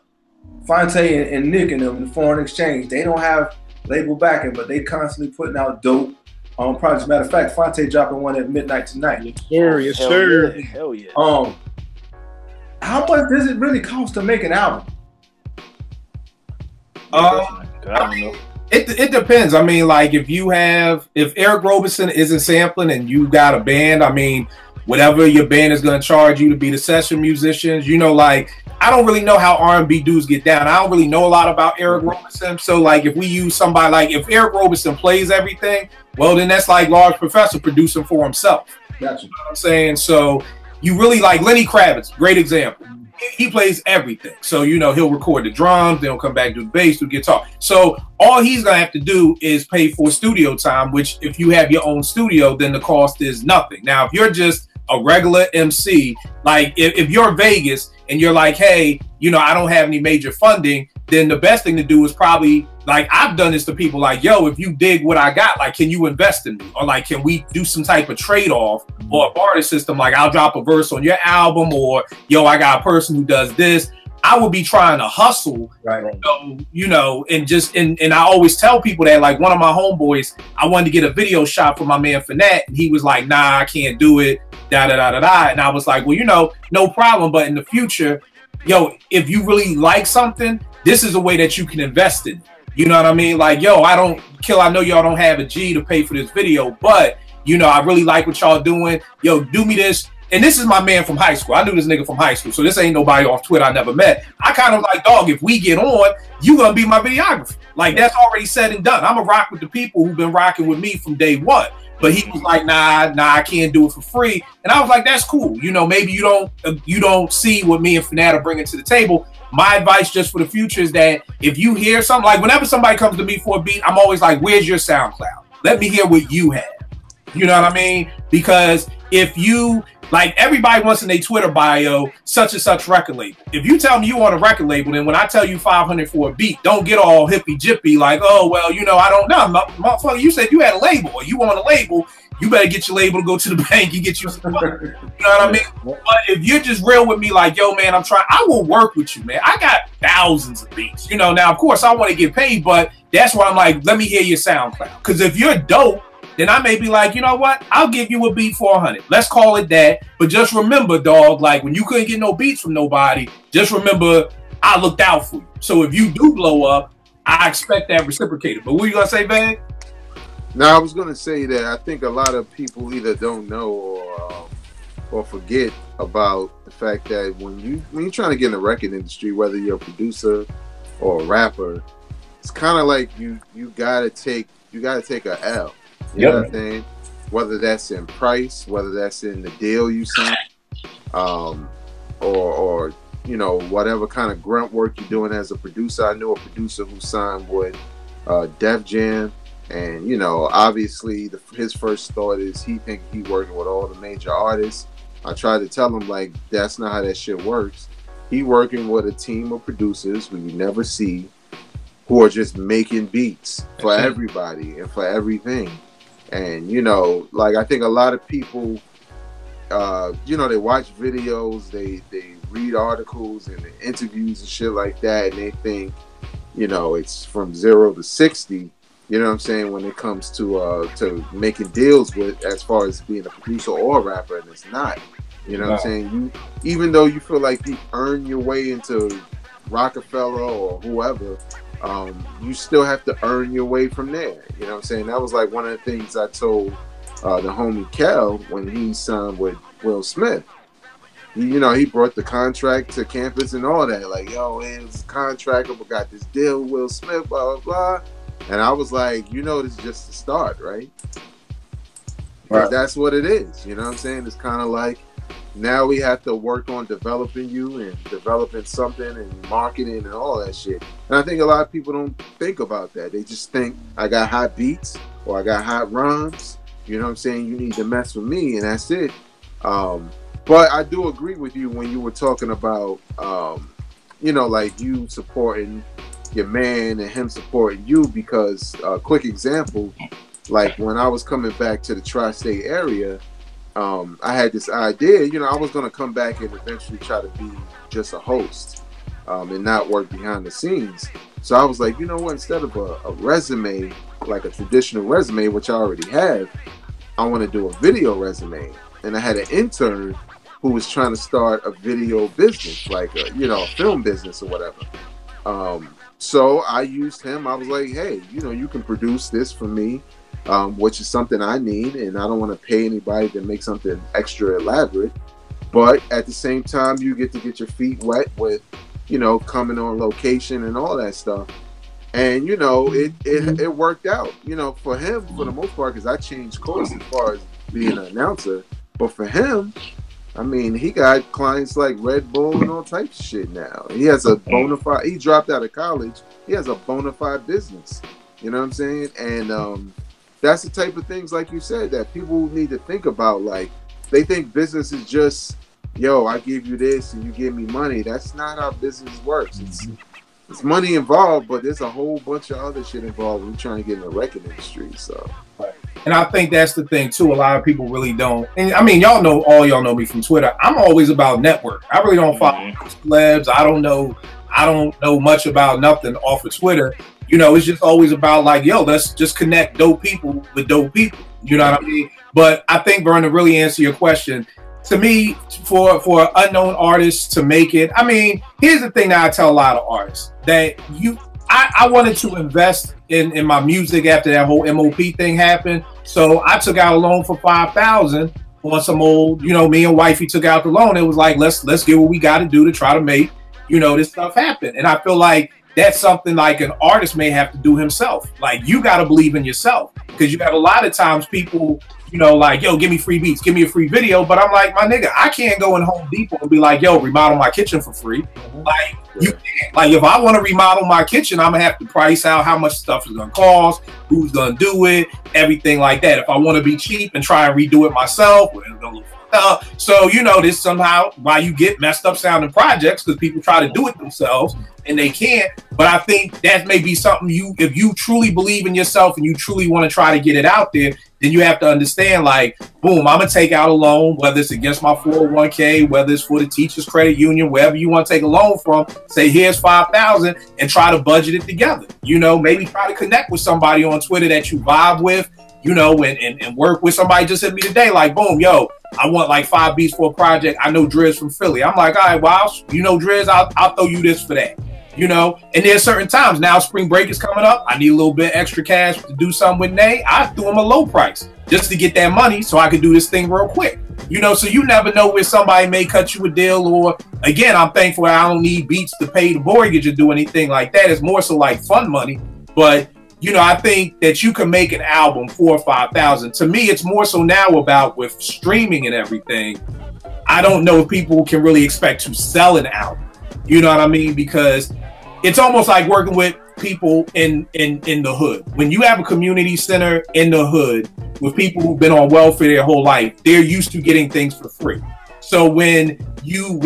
Fonte and Nick and them, the Foreign Exchange, they don't have label backing, but they constantly putting out dope projects. Matter of fact, Fonte dropping one at midnight tonight. Yes, sir. Hell yeah. How much does it really cost to make an album? I don't know. It depends. I mean, like if Erick Roberson isn't sampling and you got a band, I mean, whatever your band is going to charge you to be the session musicians, you know, like I don't really know how R&B dudes get down. I don't really know a lot about Erick Roberson. So like if we use somebody like if Erick Roberson plays everything, well then that's like Large Professor producing for himself. Gotcha. You know what I'm saying? So you really like Lenny Kravitz, great example. He plays everything. So, you know, he'll record the drums, then he'll come back, do the bass, do guitar. So all he's going to have to do is pay for studio time, which if you have your own studio, then the cost is nothing. Now, if you're just a regular MC, like if you're Vegas and you're like, hey, you know, I don't have any major funding, then the best thing to do is probably, like I've done this to people like, yo, if you dig what I got, like, can you invest in me? Or like, can we do some type of trade-off or a barter system? Like I'll drop a verse on your album or, yo, I got a person who does this. I would be trying to hustle, right? You know, and I always tell people that, like one of my homeboys, I wanted to get a video shot for my man Finette, and he was like, nah, I can't do it, da-da-da-da-da. And I was like, well, you know, no problem. But in the future, yo, if you really like something, this is a way that you can invest in. You know what I mean? Like, yo, I know y'all don't have a G to pay for this video, but, you know, I really like what y'all doing. Yo, do me this. And this is my man from high school. I knew this nigga from high school, so this ain't nobody off Twitter I never met. I kind of like, dog, if we get on, you gonna be my videographer. Like, that's already said and done. I'm a rock with the people who've been rocking with me from day one. But he was like, nah, I can't do it for free. And I was like, that's cool. You know, maybe you don't see what me and Finette are bringing to the table. My advice just for the future is that if you hear something, like whenever somebody comes to me for a beat, I'm always like, where's your SoundCloud? Let me hear what you have. You know what I mean? Because if you, like everybody wants in their Twitter bio, such and such record label. If you tell me you want a record label, then when I tell you 500 for a beat, don't get all hippy jippy like, oh, well, you know, I don't know. Motherfucker, you said you had a label or you want a label. You better get your label to go to the bank and get you some money. You know what I mean? But if you're just real with me, like, yo, man, I will work with you, man. I got thousands of beats. You know, now, of course, I want to get paid, but that's why I'm like, let me hear your SoundCloud. Because if you're dope, then I may be like, you know what? I'll give you a beat for 100. Let's call it that. But just remember, dog, like when you couldn't get no beats from nobody, just remember I looked out for you. So if you do blow up, I expect that reciprocated. But what are you going to say, Van? Now, I was going to say that I think a lot of people either don't know or forget about the fact that when you're trying to get in the record industry, whether you're a producer or a rapper, it's kind of like you gotta take a L. You know what I'm saying? Whether that's in price, whether that's in the deal you sign, or you know, whatever kind of grunt work you're doing as a producer. I knew a producer who signed with Def Jam, and you know, obviously his first thought is he working with all the major artists. I tried to tell him like that's not how that shit works. He working with a team of producers who you never see, who are just making beats for everybody and for everything. And you know, like I think a lot of people, you know, they watch videos, they read articles and interviews and shit like that, and they think, you know, it's from 0 to 60. You know what I'm saying? When it comes to making deals with, as far as being a producer or a rapper, and it's not. You know what I'm saying? Even though you feel like you earn your way into Rockefeller or whoever, you still have to earn your way from there. You know what I'm saying? That was like one of the things I told the homie Kel when he signed with Will Smith. He brought the contract to campus and all that. Like, yo, it's a contract, we got this deal with Will Smith, blah, blah, blah. And I was like, you know, this is just the start, right? Right. That's what it is. You know what I'm saying? It's kind of like, now we have to work on developing you and developing something and marketing and all that shit. And I think a lot of people don't think about that. They just think I got hot beats or I got hot rhymes. You know what I'm saying? You need to mess with me and that's it. But I do agree with you when you were talking about, you know, like you supporting your man and him supporting you, because quick example, like when I was coming back to the tri-state area, I had this idea, you know, I was going to come back and eventually try to be just a host and not work behind the scenes. So I was like, you know what, instead of a resume, like a traditional resume, which I already have, I want to do a video resume. And I had an intern who was trying to start a video business, like a, you know, a film business or whatever. So I used him. I was like, hey, you know, you can produce this for me, which is something I need, and I don't want to pay anybody to make something extra elaborate. But at the same time, you get to get your feet wet with, you know, coming on location and all that stuff. And, you know, it worked out, you know, for him, for the most part, because I changed course as far as being an announcer. But for him, I mean, he got clients like Red Bull and all types of shit now. He has a bona fide, he dropped out of college. He has a bona fide business. You know what I'm saying? And that's the type of things, like you said, that people need to think about. Like, they think business is just, yo, I give you this and you give me money. That's not how business works. It's money involved, but there's a whole bunch of other shit involved when you're trying to get in the record industry. So, and I think that's the thing too. A lot of people really don't. And I mean, y'all know me from Twitter. I'm always about network. I really don't follow celebs. I don't know much about nothing off of Twitter. You know, it's just always about like, yo, let's just connect dope people with dope people. You know what I mean? But I think, Vern, to really answer your question, to me, for unknown artists to make it, I mean, here's the thing that I tell a lot of artists, that I wanted to invest in my music after that whole MOP thing happened. So I took out a loan for $5,000 on some old, you know, me and wifey took out the loan. It was like, let's get what we got to do to try to make, you know, this stuff happen. And I feel like that's something like an artist may have to do himself. Like, you got to believe in yourself, because you got a lot of times people, you know, like, yo, give me free beats, give me a free video. But I'm like, my nigga, I can't go in Home Depot and be like, yo, remodel my kitchen for free. Like, you can't. Like, if I want to remodel my kitchen, I'm going to have to price out how much stuff is going to cost, who's going to do it, everything like that. If I want to be cheap and try and redo it myself, well, it's going to look up. So, you know, this somehow why you get messed up sounding projects, because people try to do it themselves and they can't. But I think that may be something if you truly believe in yourself and you truly want to try to get it out there, then you have to understand, like, boom, I'm going to take out a loan, whether it's against my 401k, whether it's for the teachers credit union, wherever you want to take a loan from, say, here's $5,000, and try to budget it together. You know, maybe try to connect with somebody on Twitter that you vibe with, you know, and work with somebody. Just hit me today, like, boom, yo, I want like 5 beats for a project. I know Driz from Philly. I'm like, all right, well, you know Driz, I'll throw you this for that. You know, and there's certain times, now spring break is coming up, I need a little bit extra cash to do something with Nay. I threw him a low price just to get that money so I could do this thing real quick. You know, so you never know where somebody may cut you a deal. Or again, I'm thankful I don't need beats to pay the mortgage or do anything like that. It's more so like fun money. But you know, I think that you can make an album $4,000 or $5,000. To me, it's more so now about with streaming and everything. I don't know if people can really expect to sell an album. You know what I mean? Because it's almost like working with people in the hood. When you have a community center in the hood with people who've been on welfare their whole life, they're used to getting things for free. So when you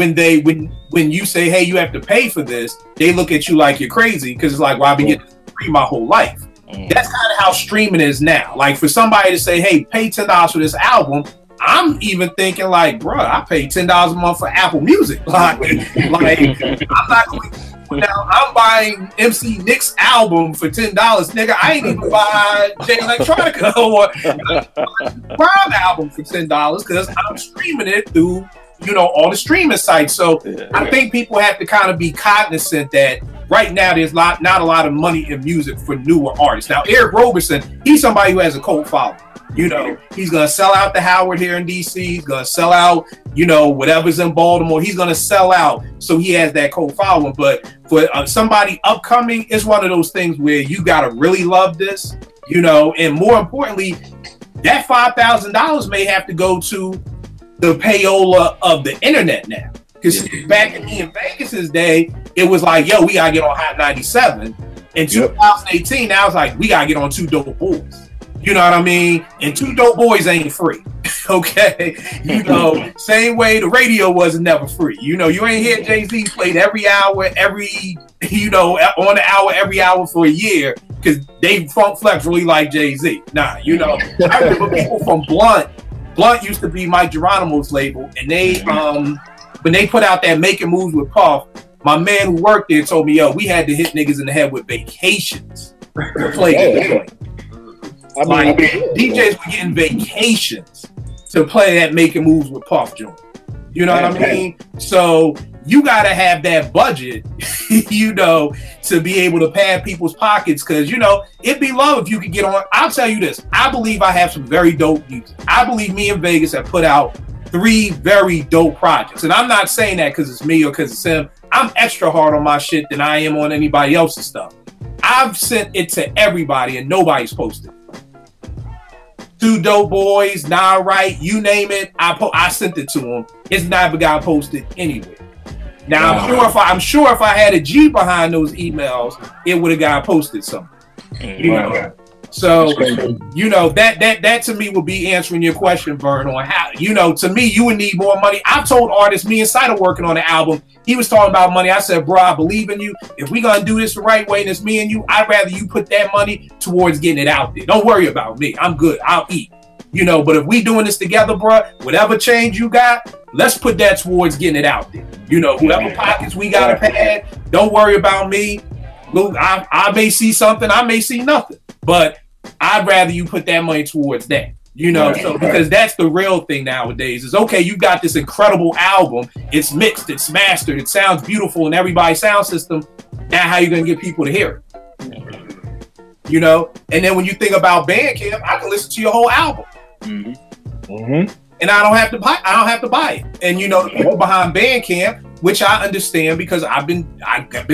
say, hey, you have to pay for this, they look at you like you're crazy, because it's like, well, I've been getting free my whole life. That's kind of how streaming is now. Like, for somebody to say, hey, pay $10 for this album, I'm even thinking like, bro, I pay $10 a month for Apple Music. Like I'm not going. Now I'm buying MC Nick's album for $10, nigga. I ain't even buy J Electronica or Brown album for $10 because I'm streaming it through, you know, all the streaming sites. So I think people have to kind of be cognizant that right now there's not a lot of money in music for newer artists. Now Eric Roberson, he's somebody who has a cult following. You know, he's going to sell out the Howard here in DC. He's going to sell out, you know, whatever's in Baltimore. He's going to sell out. So he has that cult following. But for somebody upcoming, it's one of those things where you got to really love this, you know, and more importantly, that $5,000 may have to go to the payola of the internet now. Because back in Ian Vegas's day, it was like, yo, we got to get on Hot 97. In 2018, now it's like, we got to get on Two Dope Boys. You know what I mean? And Two Dope Boys ain't free. Okay? You know, same way the radio wasn't never free. You know, you ain't hear Jay-Z played every hour, you know, on the hour, every hour for a year, because they funk flex really like Jay-Z. Nah, you know, I remember people from Blunt used to be Mike Geronimo's label, and they when they put out that Making Moves with Puff, my man who worked there told me, yo, we had to hit niggas in the head with vacations to play it. I mean, like, DJs were getting vacations to play that Making Moves with Puff joint. You know what I mean? So you got to have that budget, you know, to be able to pad people's pockets, because, you know, it'd be love if you could get on. I'll tell you this. I believe I have some very dope music. I believe me and Vegas have put out 3 very dope projects. And I'm not saying that because it's me or because it's him. I'm extra hard on my shit than I am on anybody else's stuff. I've sent it to everybody and nobody's posted. Two Dope Boys, Nah Right, you name it, I sent it to them. It's never got posted anywhere. Now I'm sure if I had a G behind those emails, it would have got posted somewhere. You know. So, you know, that to me would be answering your question, Vern, on how, you know, to me, you would need more money. I've told artists, me and Sider working on the album, he was talking about money. I said, bro, I believe in you. If we're going to do this the right way and it's me and you, I'd rather you put that money towards getting it out there. Don't worry about me. I'm good. I'll eat. You know, but if we doing this together, bro, whatever change you got, let's put that towards getting it out there. You know, whoever pockets we got to pad, don't worry about me. Look, I may see something, I may see nothing. But I'd rather you put that money towards that, you know, so because that's the real thing nowadays is, okay, you got this incredible album. It's mixed, it's mastered, it sounds beautiful in everybody's sound system. Now how you going to get people to hear it? You know, and then when you think about Bandcamp, I can listen to your whole album. And I don't have to buy it. And, you know, the people behind Bandcamp, which I understand because I've been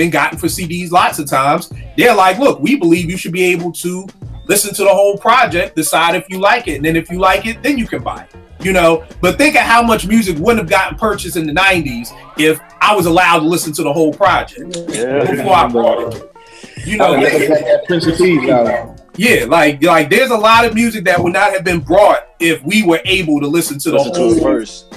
gotten for CDs lots of times. They're like, look, we believe you should be able to listen to the whole project, decide if you like it, and then if you like it, then you can buy it. You know, but think of how much music wouldn't have gotten purchased in the 90s if I was allowed to listen to the whole project before I bought it. You know, yeah, like there's a lot of music that would not have been brought if we were able to listen to the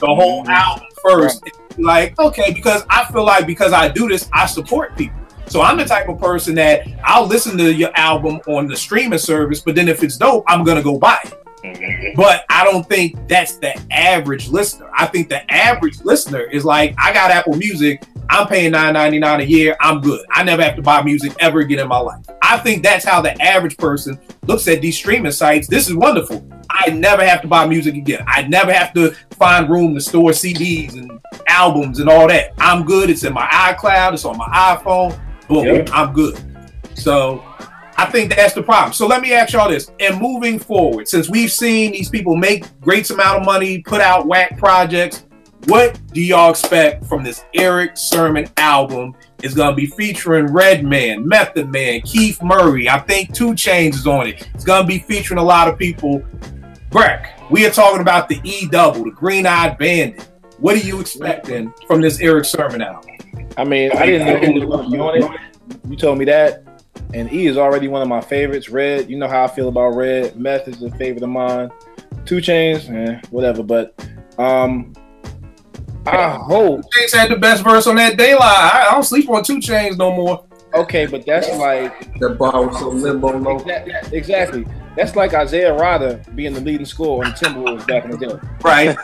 whole album first. Like, okay, because I feel like because I do this, I support people. So I'm the type of person that I'll listen to your album on the streaming service, but then if it's dope, I'm gonna go buy it. But I don't think that's the average listener. I think the average listener is like, I got Apple Music, I'm paying $9.99 a year, I'm good. I never have to buy music ever again in my life. I think that's how the average person looks at these streaming sites. This is wonderful. I never have to buy music again. I never have to find room to store CDs and albums and all that. I'm good. It's in my iCloud. It's on my iPhone. Boom, I'm good. So I think that's the problem. So let me ask y'all this. And moving forward, since we've seen these people make great amount of money, put out whack projects, what do y'all expect from this Erick Sermon album? It's going to be featuring Redman, Method Man, Keith Murray. I think 2 Chainz is on it. It's going to be featuring a lot of people. Breck, we are talking about the E-Double, the Green Eyed Bandit. What are you expecting from this Erick Sermon album? I mean, I didn't know who was going to be on it. You told me that. And E is already one of my favorites. Red, you know how I feel about Red. Meth is a favorite of mine. 2 Chainz, whatever. But I hope 2 Chainz had the best verse on that Daylight. I don't sleep on 2 Chainz no more. Okay, but that's like the bar was so limbo. Exactly. That's like Isaiah Ryder being the leading scorer on the Timberwolves back in the day. Right.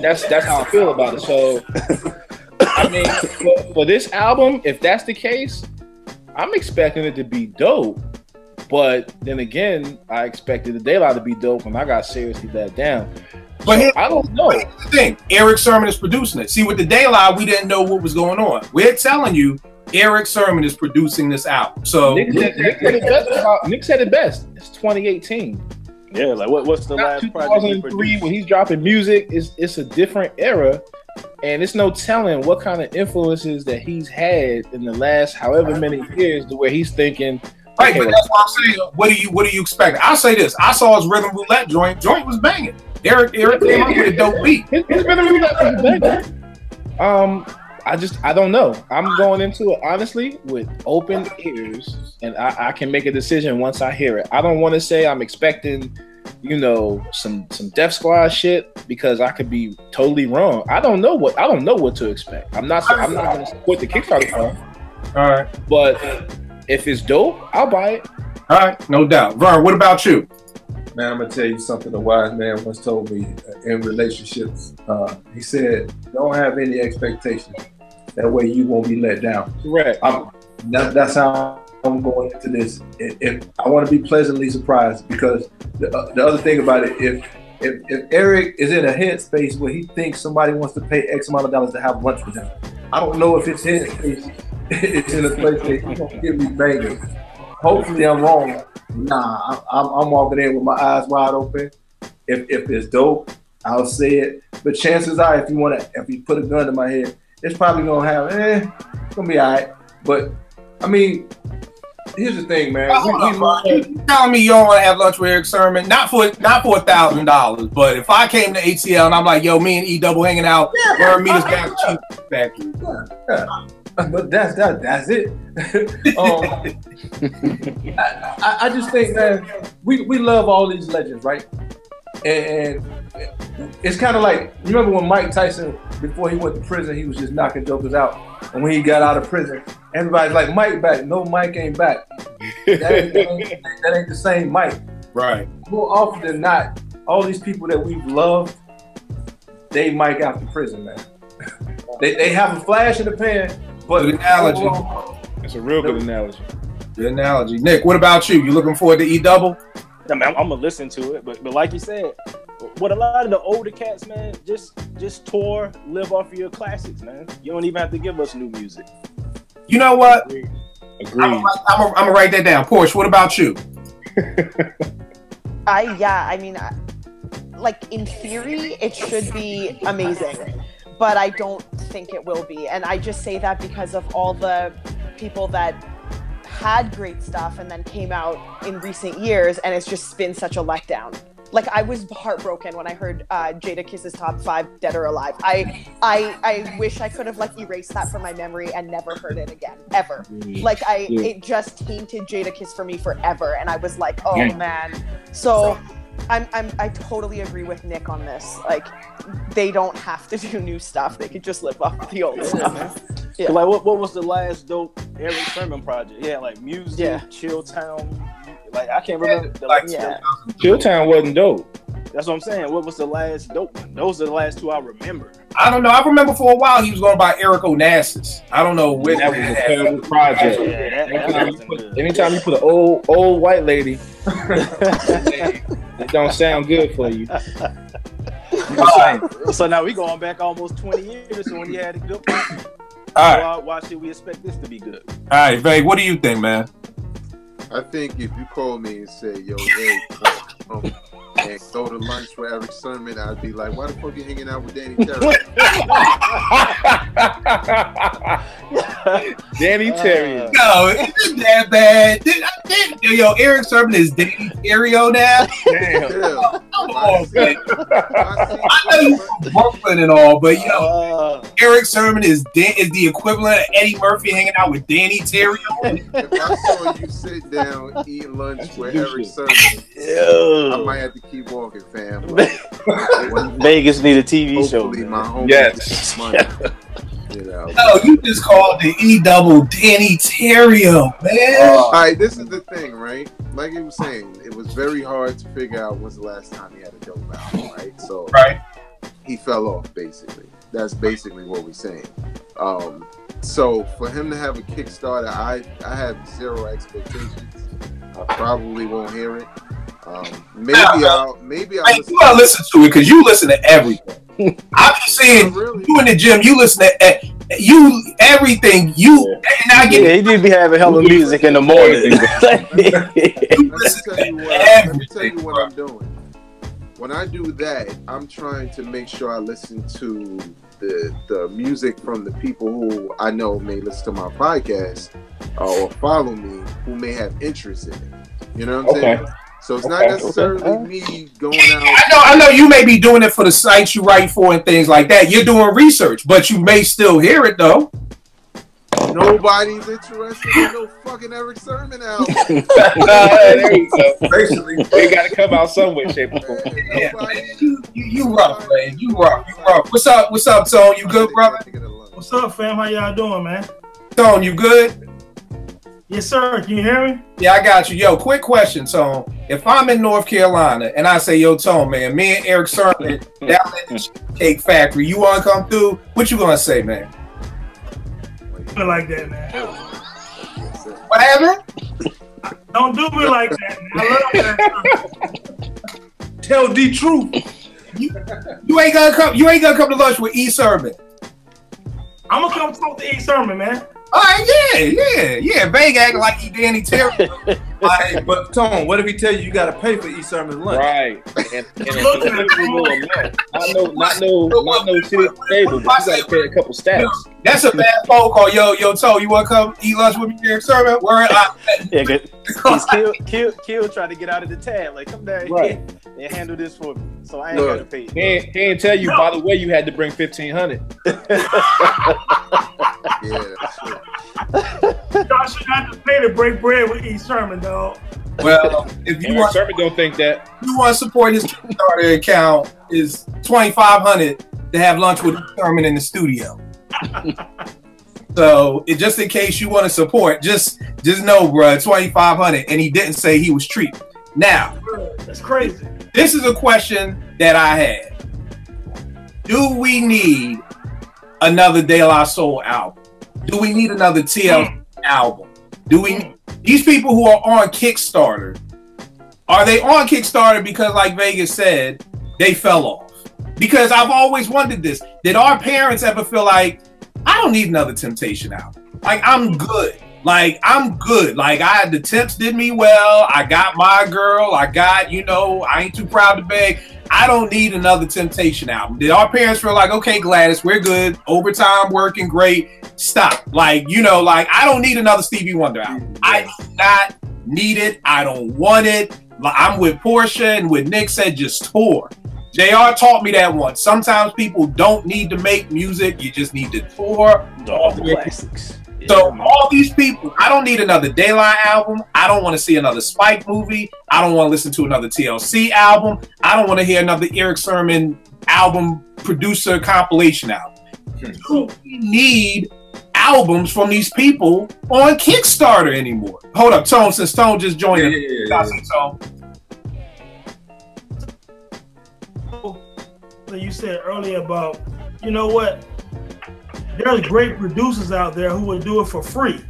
That's how I feel about it. So, I mean, for this album, if that's the case, I'm expecting it to be dope. But then again, I expected the Daylight to be dope when I got seriously let down. But so, I don't know. Here's the thing. Erick Sermon is producing it. See, with the Daylight, we didn't know what was going on. We're telling you, Erick Sermon is producing this album. So Nick said it best. It's 2018. Yeah, like what's the last 2003 when he's dropping music? It's a different era, and it's no telling what kind of influences that he's had in the last however many years to where he's thinking. Right, but that's what I'm saying. What do you expect? I'll say this. I saw his Rhythm Roulette joint. Joint was banging. Erick came up with a dope beat. His Rhythm Roulette was banging. I don't know. I'm going into it honestly with open ears, and I can make a decision once I hear it. I don't want to say I'm expecting, some Def Squad shit, because I could be totally wrong. I don't know what to expect. I'm not going to support the Kickstarter fund. All right, but if it's dope, I'll buy it. All right, no doubt. Vern, what about you? Man, I'm gonna tell you something a wise man once told me in relationships. He said, "Don't have any expectations. That way you won't be let down." Correct. That's how I'm going into this. If I want to be pleasantly surprised, because the other thing about it, if Eric is in a headspace where he thinks somebody wants to pay X amount of dollars to have lunch with him, I don't know if his headspace is in a place that he's gonna give me bangers. Hopefully I'm wrong. Nah, I'm walking in with my eyes wide open. If it's dope, I'll say it. But chances are, if you put a gun to my head, it's probably gonna have, it's gonna be all right. But I mean, here's the thing, man. You telling me you don't want to have lunch with Erick Sermon? Not for $1,000, but if I came to ATL and I'm like, yo, me and E Double hanging out, where meet us down at the cheese factory. Yeah. But that's it. I just think, man, we love all these legends, right? And it's kind of like, you remember when Mike Tyson, before he went to prison, he was just knocking jokers out. And when he got out of prison, everybody's like, Mike back. No, Mike ain't back. That ain't the same Mike. Right. More often than not, all these people that we've loved, they Mike after prison, man. They have a flash in the pan, but good analogy. It's a real good analogy. Good analogy. Nick, what about you? You looking forward to E Double? I mean, I'm gonna listen to it, but like you said, what a lot of the older cats, man, just tour, live off of your classics, man. You don't even have to give us new music. You know what? Agreed. I'm gonna write that down. Porsche, what about you? Like in theory, it should be amazing, but I don't think it will be. And I just say that because of all the people that had great stuff and then came out in recent years, and it's just been such a letdown. Like, I was heartbroken when I heard Jadakiss's top 5 Dead or Alive. I wish I could have erased that from my memory and never heard it again, ever. It just tainted Jadakiss for me forever, and I was like, oh man. So I totally agree with Nick on this. Like, they don't have to do new stuff. They could just live off the old stuff. Yeah. Like, what was the last dope Erick Sermon project? Yeah, like music, Chill Town. Like, I can't remember. Chill Town wasn't dope. That's what I'm saying. What was the last dope one? Those are the last two I remember. I don't know. I remember for a while he was going by Eric Onassis. I don't know when that was a terrible project. Anytime you put an old white lady, it don't sound good for you. So now we going back almost 20 years. So when you had a good one, why should we expect this to be good? All right, Vague, what do you think, man? I think if you call me and say, yo, hey, and go to lunch with Erick Sermon, I'd be like, why the fuck you hanging out with Danny Terry? Danny Terry. No, it's not that bad. Yo, Erick Sermon is Danny Terrio now. Damn. Come on, man. I know you're from Brooklyn and all, but Erick Sermon is the equivalent of Eddie Murphy hanging out with Danny Terrio. If I saw you sit down eating lunch with Erick Sermon, I might have to keep walking, fam. Vegas need a TV show. My home money. No, you just called the E Double Danny Terrio, man. All right, this is the thing, right? Like he was saying, it was very hard to figure out when's the last time he had a dope album, right? So he fell off, basically. That's basically what we're saying. So for him to have a Kickstarter, I have zero expectations. I probably won't hear it. Maybe I'll you gotta listen to it because you listen to everything. I'm just saying, you in the gym, you listen to everything. You he did be having hella music in the morning. Let me tell you what I'm doing. When I do that, I'm trying to make sure I listen to the music from the people who I know may listen to my podcast or follow me, who may have interest in it. You know what I'm saying? So it's not necessarily me going out. I know you may be doing it for the sites you write for and things like that. You're doing research, but you may still hear it though. Nobody's interested in no fucking Erick Sermon album. There you go. Basically, They got to come out some way, shape, or form. Yeah, you rough, man. You rough. What's up, Tone? You good, brother? What's up, fam? How y'all doing, man? Tone, you good? Yes, sir. Can you hear me? Yeah, I got you. Yo, quick question, Tone. If I'm in North Carolina and I say, yo, Tone, man, me and Erick Sermon down at the Cheesecake Factory, you want to come through? What you going to say, man? Do it like that, man. What happened? Don't do me like that, man. I love that. tell the truth. You ain't gonna come to lunch with E. Sermon. I'm gonna come talk to E. Sermon, man. All right, yeah. Bang acting like he Danny Terry. Right, but Tone, what if he tell you got to pay for E. Sermon's lunch? Right. And not no shit at the table, but you got to pay a couple stacks. That's a bad phone call. Yo, Tone, you want to come eat lunch with me, Erick Sermon? Yeah, because Kill tried to get out of the tab. Like, come down here and handle this for me. So I ain't got to pay. He ain't tell you, by the way, you had to bring $1,500. Yeah. Y'all should not just pay to break bread with E. Sermon, dog. Well, if you want, Sermon don't think that. You want to support his Kickstarter account is $2,500 to have lunch with E. Sermon in the studio. So, just in case you want to support, just know, bro, $2,500, and he didn't say he was treated. Now, that's crazy. This is a question that I had. Do we need another De La Soul album? Do we need another TLC album? Do we? These people who are on Kickstarter, are they on Kickstarter because, like Vegas said, they fell off? Because I've always wondered this. Did our parents ever feel like, I don't need another Temptation album? Like, I'm good. Like, the Temps did me well. I got my girl. I got, I ain't too proud to beg. I don't need another Temptation album. Did our parents feel like, okay, Gladys, we're good. Overtime, working, great. Stop. I don't need another Stevie Wonder album. I do not need it. I don't want it. I'm with Portia and with Nick said just tour. JR taught me that once. Sometimes people don't need to make music. You just need to tour. All the classics. So all these people, I don't need another Dayline album. I don't want to see another Spike movie. I don't want to listen to another TLC album. I don't want to hear another Erick Sermon album producer compilation album. Do we need albums from these people on Kickstarter anymore? Hold up, Tone, since Tone just joined. So you said earlier about, you know what? There's great producers out there who would do it for free.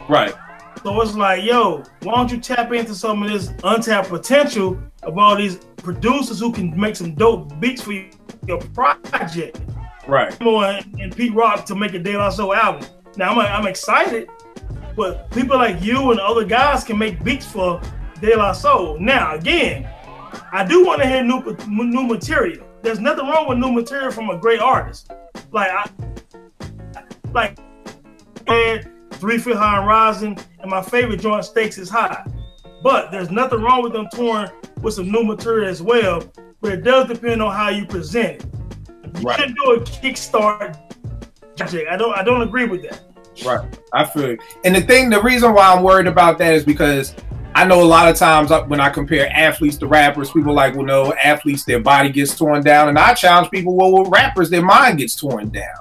Right. So it's like, yo, why don't you tap into some of this untapped potential of all these producers who can make some dope beats for your project? Right. And Pete Rock to make a De La Soul album. Now I'm excited, but people like you and other guys can make beats for De La Soul. Now again, I do want to hear new material. There's nothing wrong with new material from a great artist. Like 3 Feet High and Rising, and my favorite joint, Stakes is High. But there's nothing wrong with them touring with some new material as well, but it does depend on how you present it. You shouldn't do a Kickstarter project. I don't agree with that. Right. I feel it. And the reason why I'm worried about that is because I know a lot of times when I compare athletes to rappers, people are like, well, no, athletes, their body gets torn down. And I challenge people, well, with rappers, their mind gets torn down.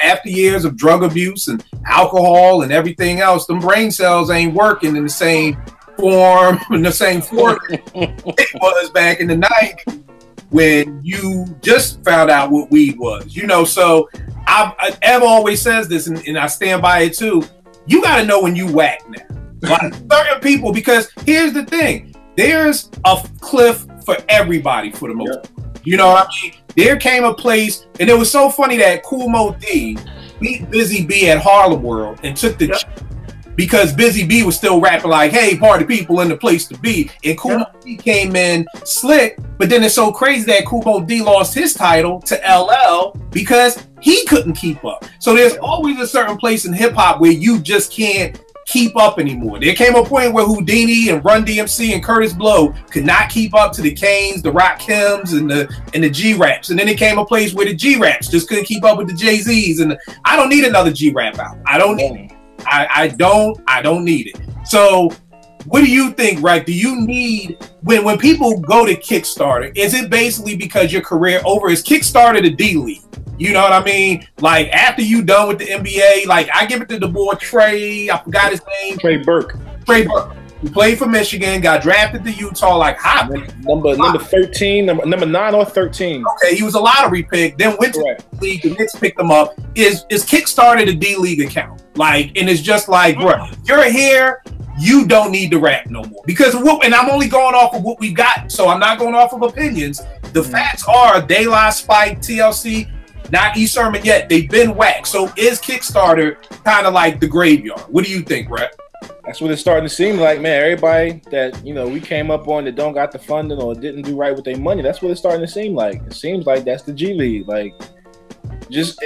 After years of drug abuse and alcohol and everything else, them brain cells ain't working in the same form, it was back in the 90s when you just found out what weed was. So Ev always says this, and I stand by it too. You got to know when you whack now. Like certain people, because here's the thing, there's a cliff for everybody for the most part. You know what I mean? There came a place, and it was so funny that Kool Moe D beat Busy B at Harlem World and took the because Busy B was still rapping like, hey, party people in the place to be. And Kool Moe D came in slick, but then it's so crazy that Kool Moe D lost his title to LL because he couldn't keep up. So there's always a certain place in hip hop where you just can't keep up anymore. There came a point where Houdini and Run DMC and Curtis Blow could not keep up to the Kanes, the Rakims, and the G-Raps. And then it came a place where the G-Raps just couldn't keep up with the Jay-Z's. And I don't need another G-Rap album. I don't need it. I don't need it. So what do you think, right? Do you need, when people go to Kickstarter, is it basically because your career over? Is Kickstarter the D-League? You know what I mean? Like, after you done with the NBA, like, I give it to the boy Trey, I forgot his name. Trey Burke. He played for Michigan, got drafted to Utah, like, hot. Number 13, number 9 or 13. Okay, he was a lottery pick, then went to the league, the Knicks picked him up. Is Kickstarter the D-League account? Like, and it's just like, bro, you're here, you don't need to rap no more. Because, and I'm only going off of what we got, so I'm not going off of opinions. The facts are, De La, Spike, TLC, not Erick Sermon yet. They've been whacked. So is Kickstarter kind of like the graveyard? What do you think, Brett? That's what it's starting to seem like, man. Everybody that, you know, we came up on that don't got the funding or didn't do right with their money, that's what it's starting to seem like. It seems like that's the G League. Like, just,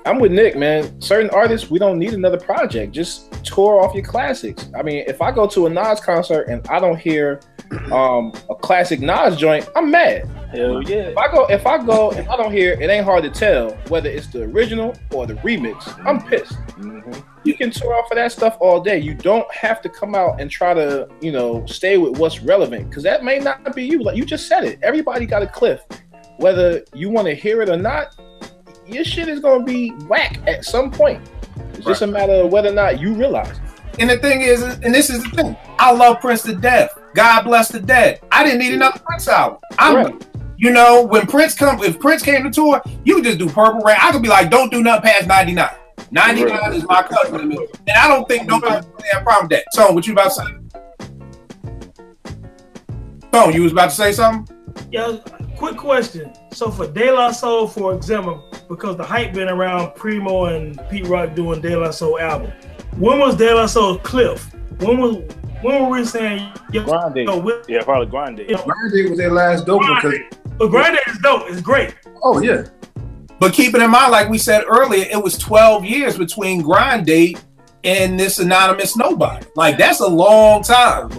I'm with Nick, man. Certain artists, we don't need another project. Just tour off your classics. I mean, if I go to a Nas concert and I don't hear a classic Nas joint, I'm mad. Hell yeah. If I go and I don't hear, it ain't hard to tell whether it's the original or the remix. I'm pissed. You can tour off of that stuff all day. You don't have to come out and try to, you know, stay with what's relevant, because that may not be you. Like you just said it. Everybody got a cliff. Whether you want to hear it or not, your shit is gonna be whack at some point. It's just a matter of whether or not you realize. And the thing is, and this is the thing, I love Prince to death. God bless the dead. I didn't need another Prince album. You know, when if Prince came to tour, you could just do Purple Rain. I could be like, don't do nothing past 99. 99 is my cousin to me. And I don't think nobody really have a problem with that. Tone, what you about to say? Tone, you was about to say something? Yeah, quick question. So for De La Soul, for example, because the hype been around Primo and Pete Rock doing De La Soul album, when was De La Soul cliff? When were we saying? Grande. Yeah, probably Grande. Grande was their last dope because. But Grande is dope. It's great. Oh yeah. But keeping in mind, like we said earlier, it was 12 years between Grande and this anonymous nobody. Like, that's a long time.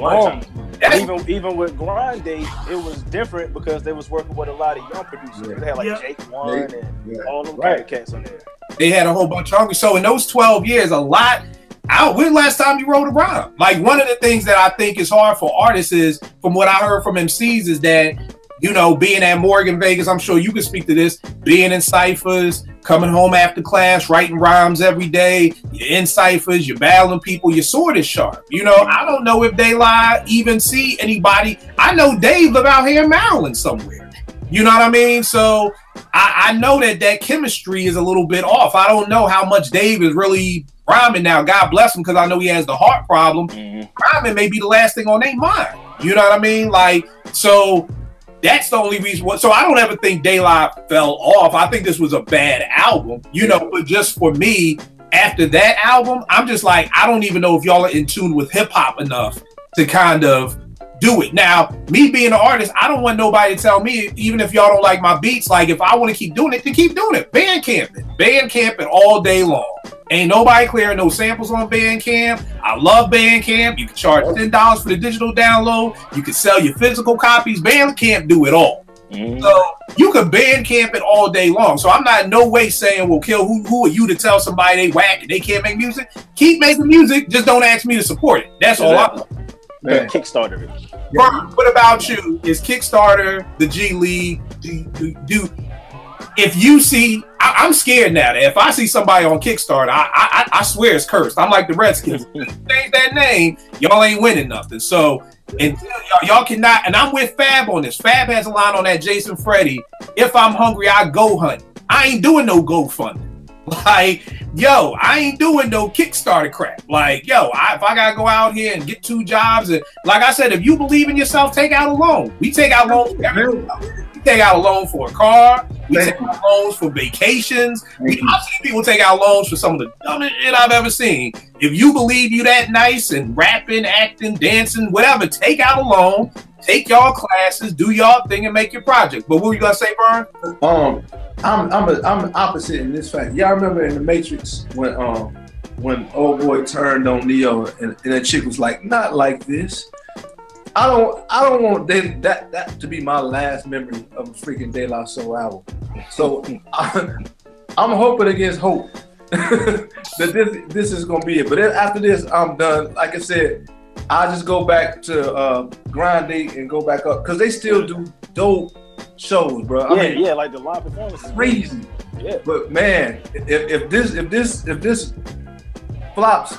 Even with Grande, it was different because they was working with a lot of young producers. They had like Jake One and all them kind of cats on there. They had a whole bunch of hungry. So in those 12 years, a lot. When last time you wrote a rhyme? Like, one of the things that I think is hard for artists is, from what I heard from MCs, is that, you know, being at Morgan Vegas, I'm sure you can speak to this, being in ciphers, coming home after class, writing rhymes every day, you're in ciphers, you're battling people, your sword is sharp. You know, I don't know if De La even see anybody. I know Dave live out here in Maryland somewhere. You know what I mean? So I know that chemistry is a little bit off. I don't know how much Dave is really rhyming now. God bless him, because I know he has the heart problem. Rhyming may be the last thing on their mind. You know what I mean? Like, so that's the only reason. So I don't ever think De La fell off. I think this was a bad album, you know, but just for me, after that album, I'm just like, I don't even know if y'all are in tune with hip hop enough to kind of do it. Now, me being an artist, I don't want nobody to tell me, even if y'all don't like my beats, like, if I want to keep doing it, then keep doing it. Bandcamping all day long. Ain't nobody clearing no samples on Bandcamp. I love Bandcamp. You can charge $10 for the digital download. You can sell your physical copies. Bandcamp do it all. So you can Bandcamp it all day long. So I'm not in no way saying, well, Kill, who are you to tell somebody they whack and they can't make music? Keep making music. Just don't ask me to support it. That's all I'm Kickstarter. What about you? Is Kickstarter the G League? Do if you see, I'm scared now that if I see somebody on Kickstarter, I swear it's cursed. I'm like the Redskins. Change that name, y'all ain't winning nothing. So until y'all cannot, and I'm with Fab on this. Fab has a line on that Jason Freddy. If I'm hungry, I go hunt. I ain't doing no GoFundMe. Like, yo, I ain't doing no Kickstarter crap. Like, yo, if I gotta go out here and get 2 jobs, and like I said, if you believe in yourself, take out a loan. We take out loans for everything. We take out a loan for a car. We take out loans for vacations. I've seen people take out loans for some of the dumbest shit I've ever seen. If you believe you that nice and rapping, acting, dancing, whatever, take out a loan, take y'all classes, do y'all thing, and make your project. But what were you gonna say, Vern? I'm opposite in this fact. Y'all remember in the Matrix when when old boy turned on Neo and the chick was like, not like this. I don't want that to be my last memory of a freaking De La Soul album. So I'm hoping against hope that this is gonna be it. But after this, I'm done. Like I said, I'll just go back to Grind Date and go back up because they still do dope shows, bro. I mean, like the live performances. Crazy. Yeah. But man, if this flops,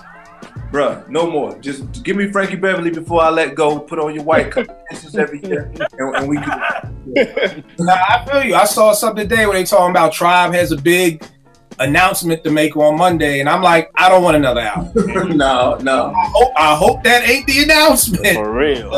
bruh, no more. Just give me Frankie Beverly before I let go. Put on your white coats every year, and we good. Nah, I feel you. I saw something today where they talking about Tribe has a big announcement to make on Monday, and I'm like, I don't want another album. No. I hope that ain't the announcement. For real.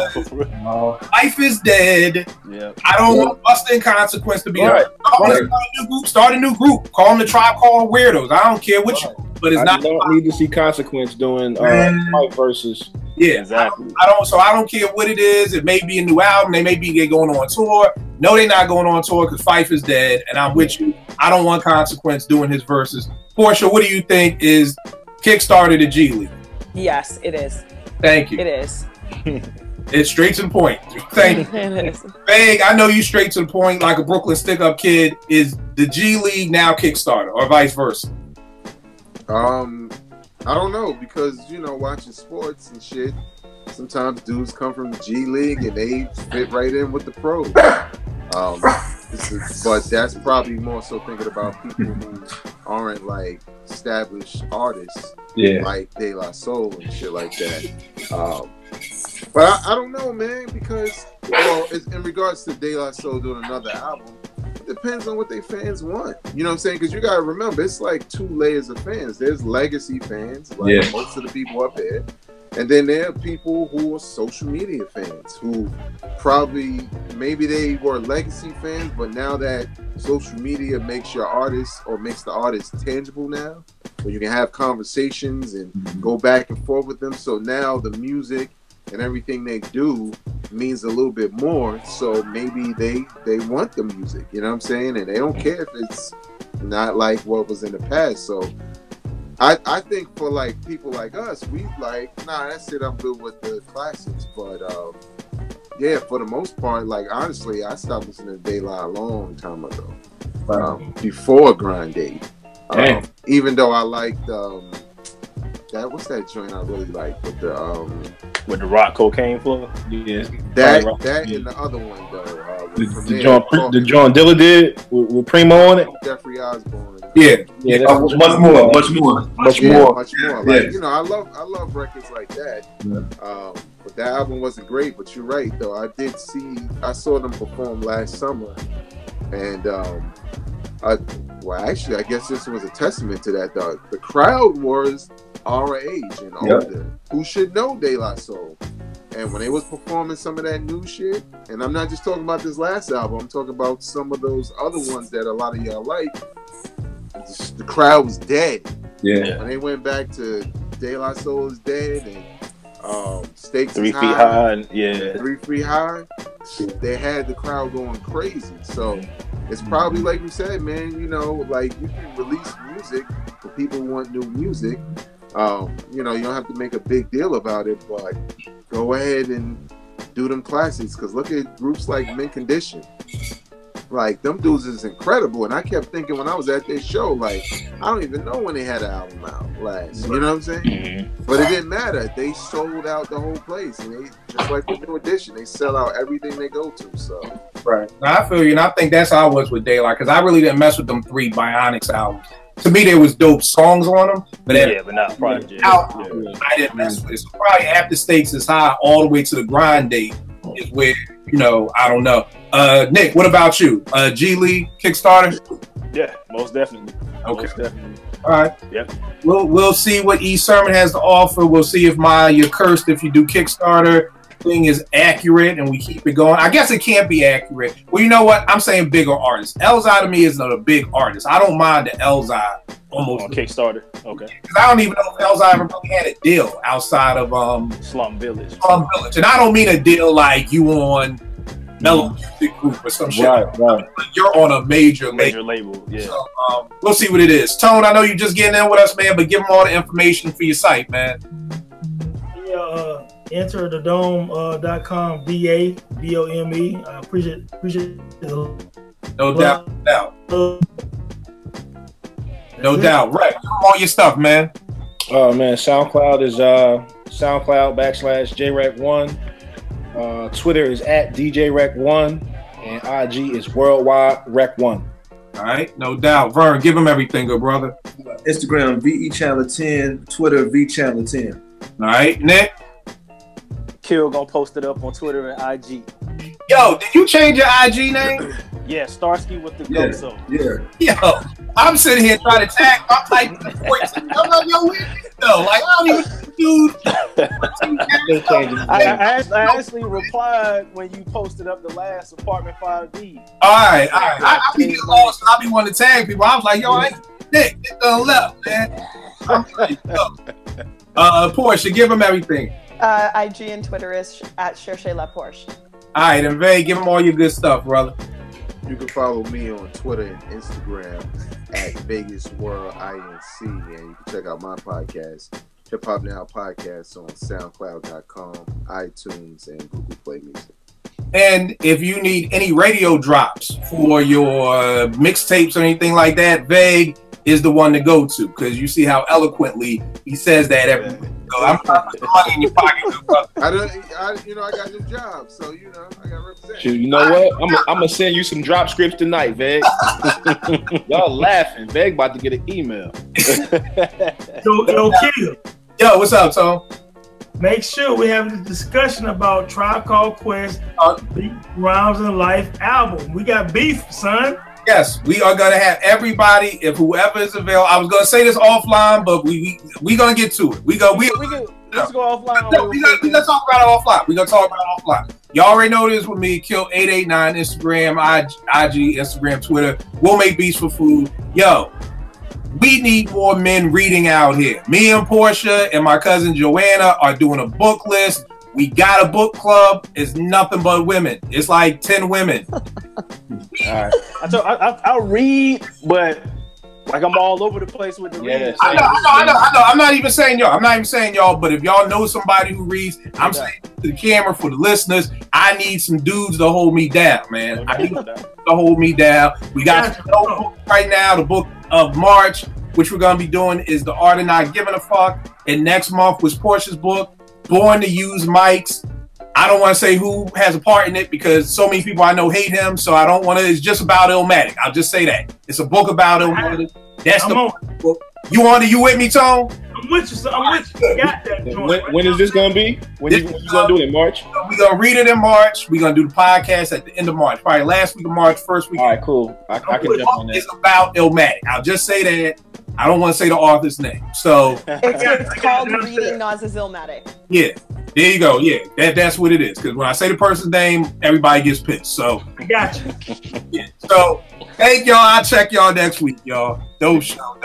Life is dead. Yeah. I don't want Busta and Consequence to be Right. I want to start a new group. Call them the Tribe Called Weirdos. I don't care what you, but it's not. I don't need to see Consequence doing fight versus. Yeah, exactly. I don't care what it is. It may be a new album. They may be going on tour. No, they're not going on tour because Fife is dead, and I'm with you. I don't want Consequence doing his verses. Portia, what do you think is Kickstarter to G League? Yes, it is. Thank you. It is. It's straight to the point. Thank you. It is. Bang, I know you straight to the point like a Brooklyn stick-up kid. Is the G League now Kickstarter or vice versa? I don't know because watching sports and shit. Sometimes dudes come from the G League and they fit right in with the pros. But that's probably more so thinking about people who aren't like established artists, like De La Soul and shit like that. But I don't know, man, because in regards to De La Soul doing another album, it depends on what they fans want. You know what I'm saying? Because you gotta remember, it's like two layers of fans. There's legacy fans, like most of the people up there. And then there are people who are social media fans who maybe they were legacy fans, but now that social media makes your artist or makes the artist tangible now, where you can have conversations and go back and forth with them. So now the music and everything they do means a little bit more. So maybe they want the music, you know what I'm saying? And they don't care if it's not like what was in the past. So I think for like people like us, we like, nah, that's it, I'm good with the classics. But yeah, for the most part, like honestly, I stopped listening to De La a long time ago. Before Grind Date. Even though I liked what's that joint I really liked with the rock cocaine flow? Yeah. That and the other one though. The John Dilla did with Primo on it. Jeffrey Osborne. Yeah, that's much more. Like, I love records like that. But that album wasn't great. But you're right though. I saw them perform last summer, and actually, I guess this was a testament to that. The crowd was our age and older, who should know De La Soul. And when they was performing some of that new shit, and I'm not just talking about this last album, I'm talking about some of those other ones that a lot of y'all like, the crowd was dead. Yeah. When they went back to De La Soul is Dead and Stakes 3 is Feet High, and 3 Feet High, they had the crowd going crazy. So it's probably like you said, man, like you can release music for people who want new music. You don't have to make a big deal about it, but go ahead and do them classics. Because look at groups like Mint Condition. Like, them dudes is incredible. And I kept thinking when I was at this show, like, I don't even know when they had an album out last. You know what I'm saying? Mm-hmm. But it didn't matter. They sold out the whole place. And they, just like the New Edition, they sell out everything they go to. So, right. Now, I feel you. And I think that's how I was with Daylight. Because I really didn't mess with them 3 Bionics albums. To me, there was dope songs on them, but but not Project. I didn't mess with it. So probably after Stakes is High, all the way to the Grind Date is where I don't know. Nick, what about you? G League Kickstarter? Yeah, most definitely. Okay. Most definitely. All right. Yep. We'll see what Erick Sermon has to offer. We'll see if you're cursed if you do Kickstarter thing is accurate and we keep it going. I guess it can't be accurate. Well, you know what? I'm saying bigger artists. Elzai to me is not a big artist. I don't mind the Elzai almost on Kickstarter. Okay. Because I don't even know if Elzai ever really had a deal outside of Slum Village. And I don't mean a deal like you on mellow music group or some shit. Right. You're on a major label. Yeah. So, we'll see what it is. Tone, I know you're just getting in with us, man, but give them all the information for your site, man. Yeah, enter the dome.com, DADOME. I appreciate it. No doubt. No doubt. Right. Give them all your stuff, man. Oh man, SoundCloud is SoundCloud/JREC1. Twitter is @DJREC1, and IG is Worldwide Rec1. All right, no doubt. Vern, give them everything, good brother. Instagram VE Channel 10, Twitter V Channel 10. All right, Nick. Kill gonna post it up on Twitter and IG. Yo, did you change your IG name? Yeah, Starsky with the go. So Yeah. Yo, I'm sitting here trying to tag. I'm typing the voice. I'm like, yo, where is it though? Like, I don't even dude. I actually replied when you posted up the last Apartment 5B. All right. I be getting lost. I be wanting to tag people. I was like, yo, I ain't Nick. Get the left, man. I'm like, yo. Porsche, give them everything. IG and Twitter is @Cherchez-la-Porsche. All right, and Vay, give them all your good stuff, brother. You can follow me on Twitter and Instagram @VegasWorldINC, and you can check out my podcast, Hip Hop Now Podcast, on SoundCloud.com, iTunes, and Google Play Music. And if you need any radio drops for your mixtapes or anything like that, Vague is the one to go to, because you see how eloquently he says that every week. So I'm putting money in your pocket, brother. I got a new job, so I got to represent. Shoot, you know what? I'm gonna send you some drop scripts tonight, Veg. Y'all laughing. Veg about to get an email. Yo, Kill. Yo, what's up, Tom? Make sure we have a discussion about Tribe Called Quest, Beef, Rhymes and Life album. We got beef, son. Yes, we are gonna have everybody. If whoever is available, I was gonna say this offline, but we gonna get to it. Let's go offline. We gonna talk about it offline. We gonna talk about it offline. Y'all already know this with me. Kill 889 Instagram, IG, Instagram, Twitter. We'll make beats for food. Yo, we need more men reading out here. Me and Portia and my cousin Joanna are doing a book list. We got a book club. It's nothing but women. It's like 10 women. All right. I'll read, but like I'm all over the place with the reading. I know. I'm not even saying y'all. But if y'all know somebody who reads, I'm saying to the camera for the listeners, I need some dudes to hold me down, man. I need to hold me down. We got no book right now. The book of March, which we're gonna be doing, is The Art of Not Giving a Fuck. And next month was Portia's book, Born to Use Mics. I don't want to say who has a part in it because so many people I know hate him, so I don't want to. It's just about Illmatic. I'll just say that. It's a book about Illmatic. That's the book. You with me, Tone? I'm with you, so I'm with you. Got that joint. When is this going to be? When you going to do it in March? We're going to read it in March. We're going to do the podcast at the end of March. Probably last week of March, first week. All right, cool. I can jump on that. It's about Illmatic. I'll just say that. I don't want to say the author's name. So it's called Reading Nas's Illmatic. Yeah. There you go. Yeah, that's what it is. Because when I say the person's name, everybody gets pissed. So I got you. Yeah. So thank y'all. I'll check y'all next week, y'all. Dope show.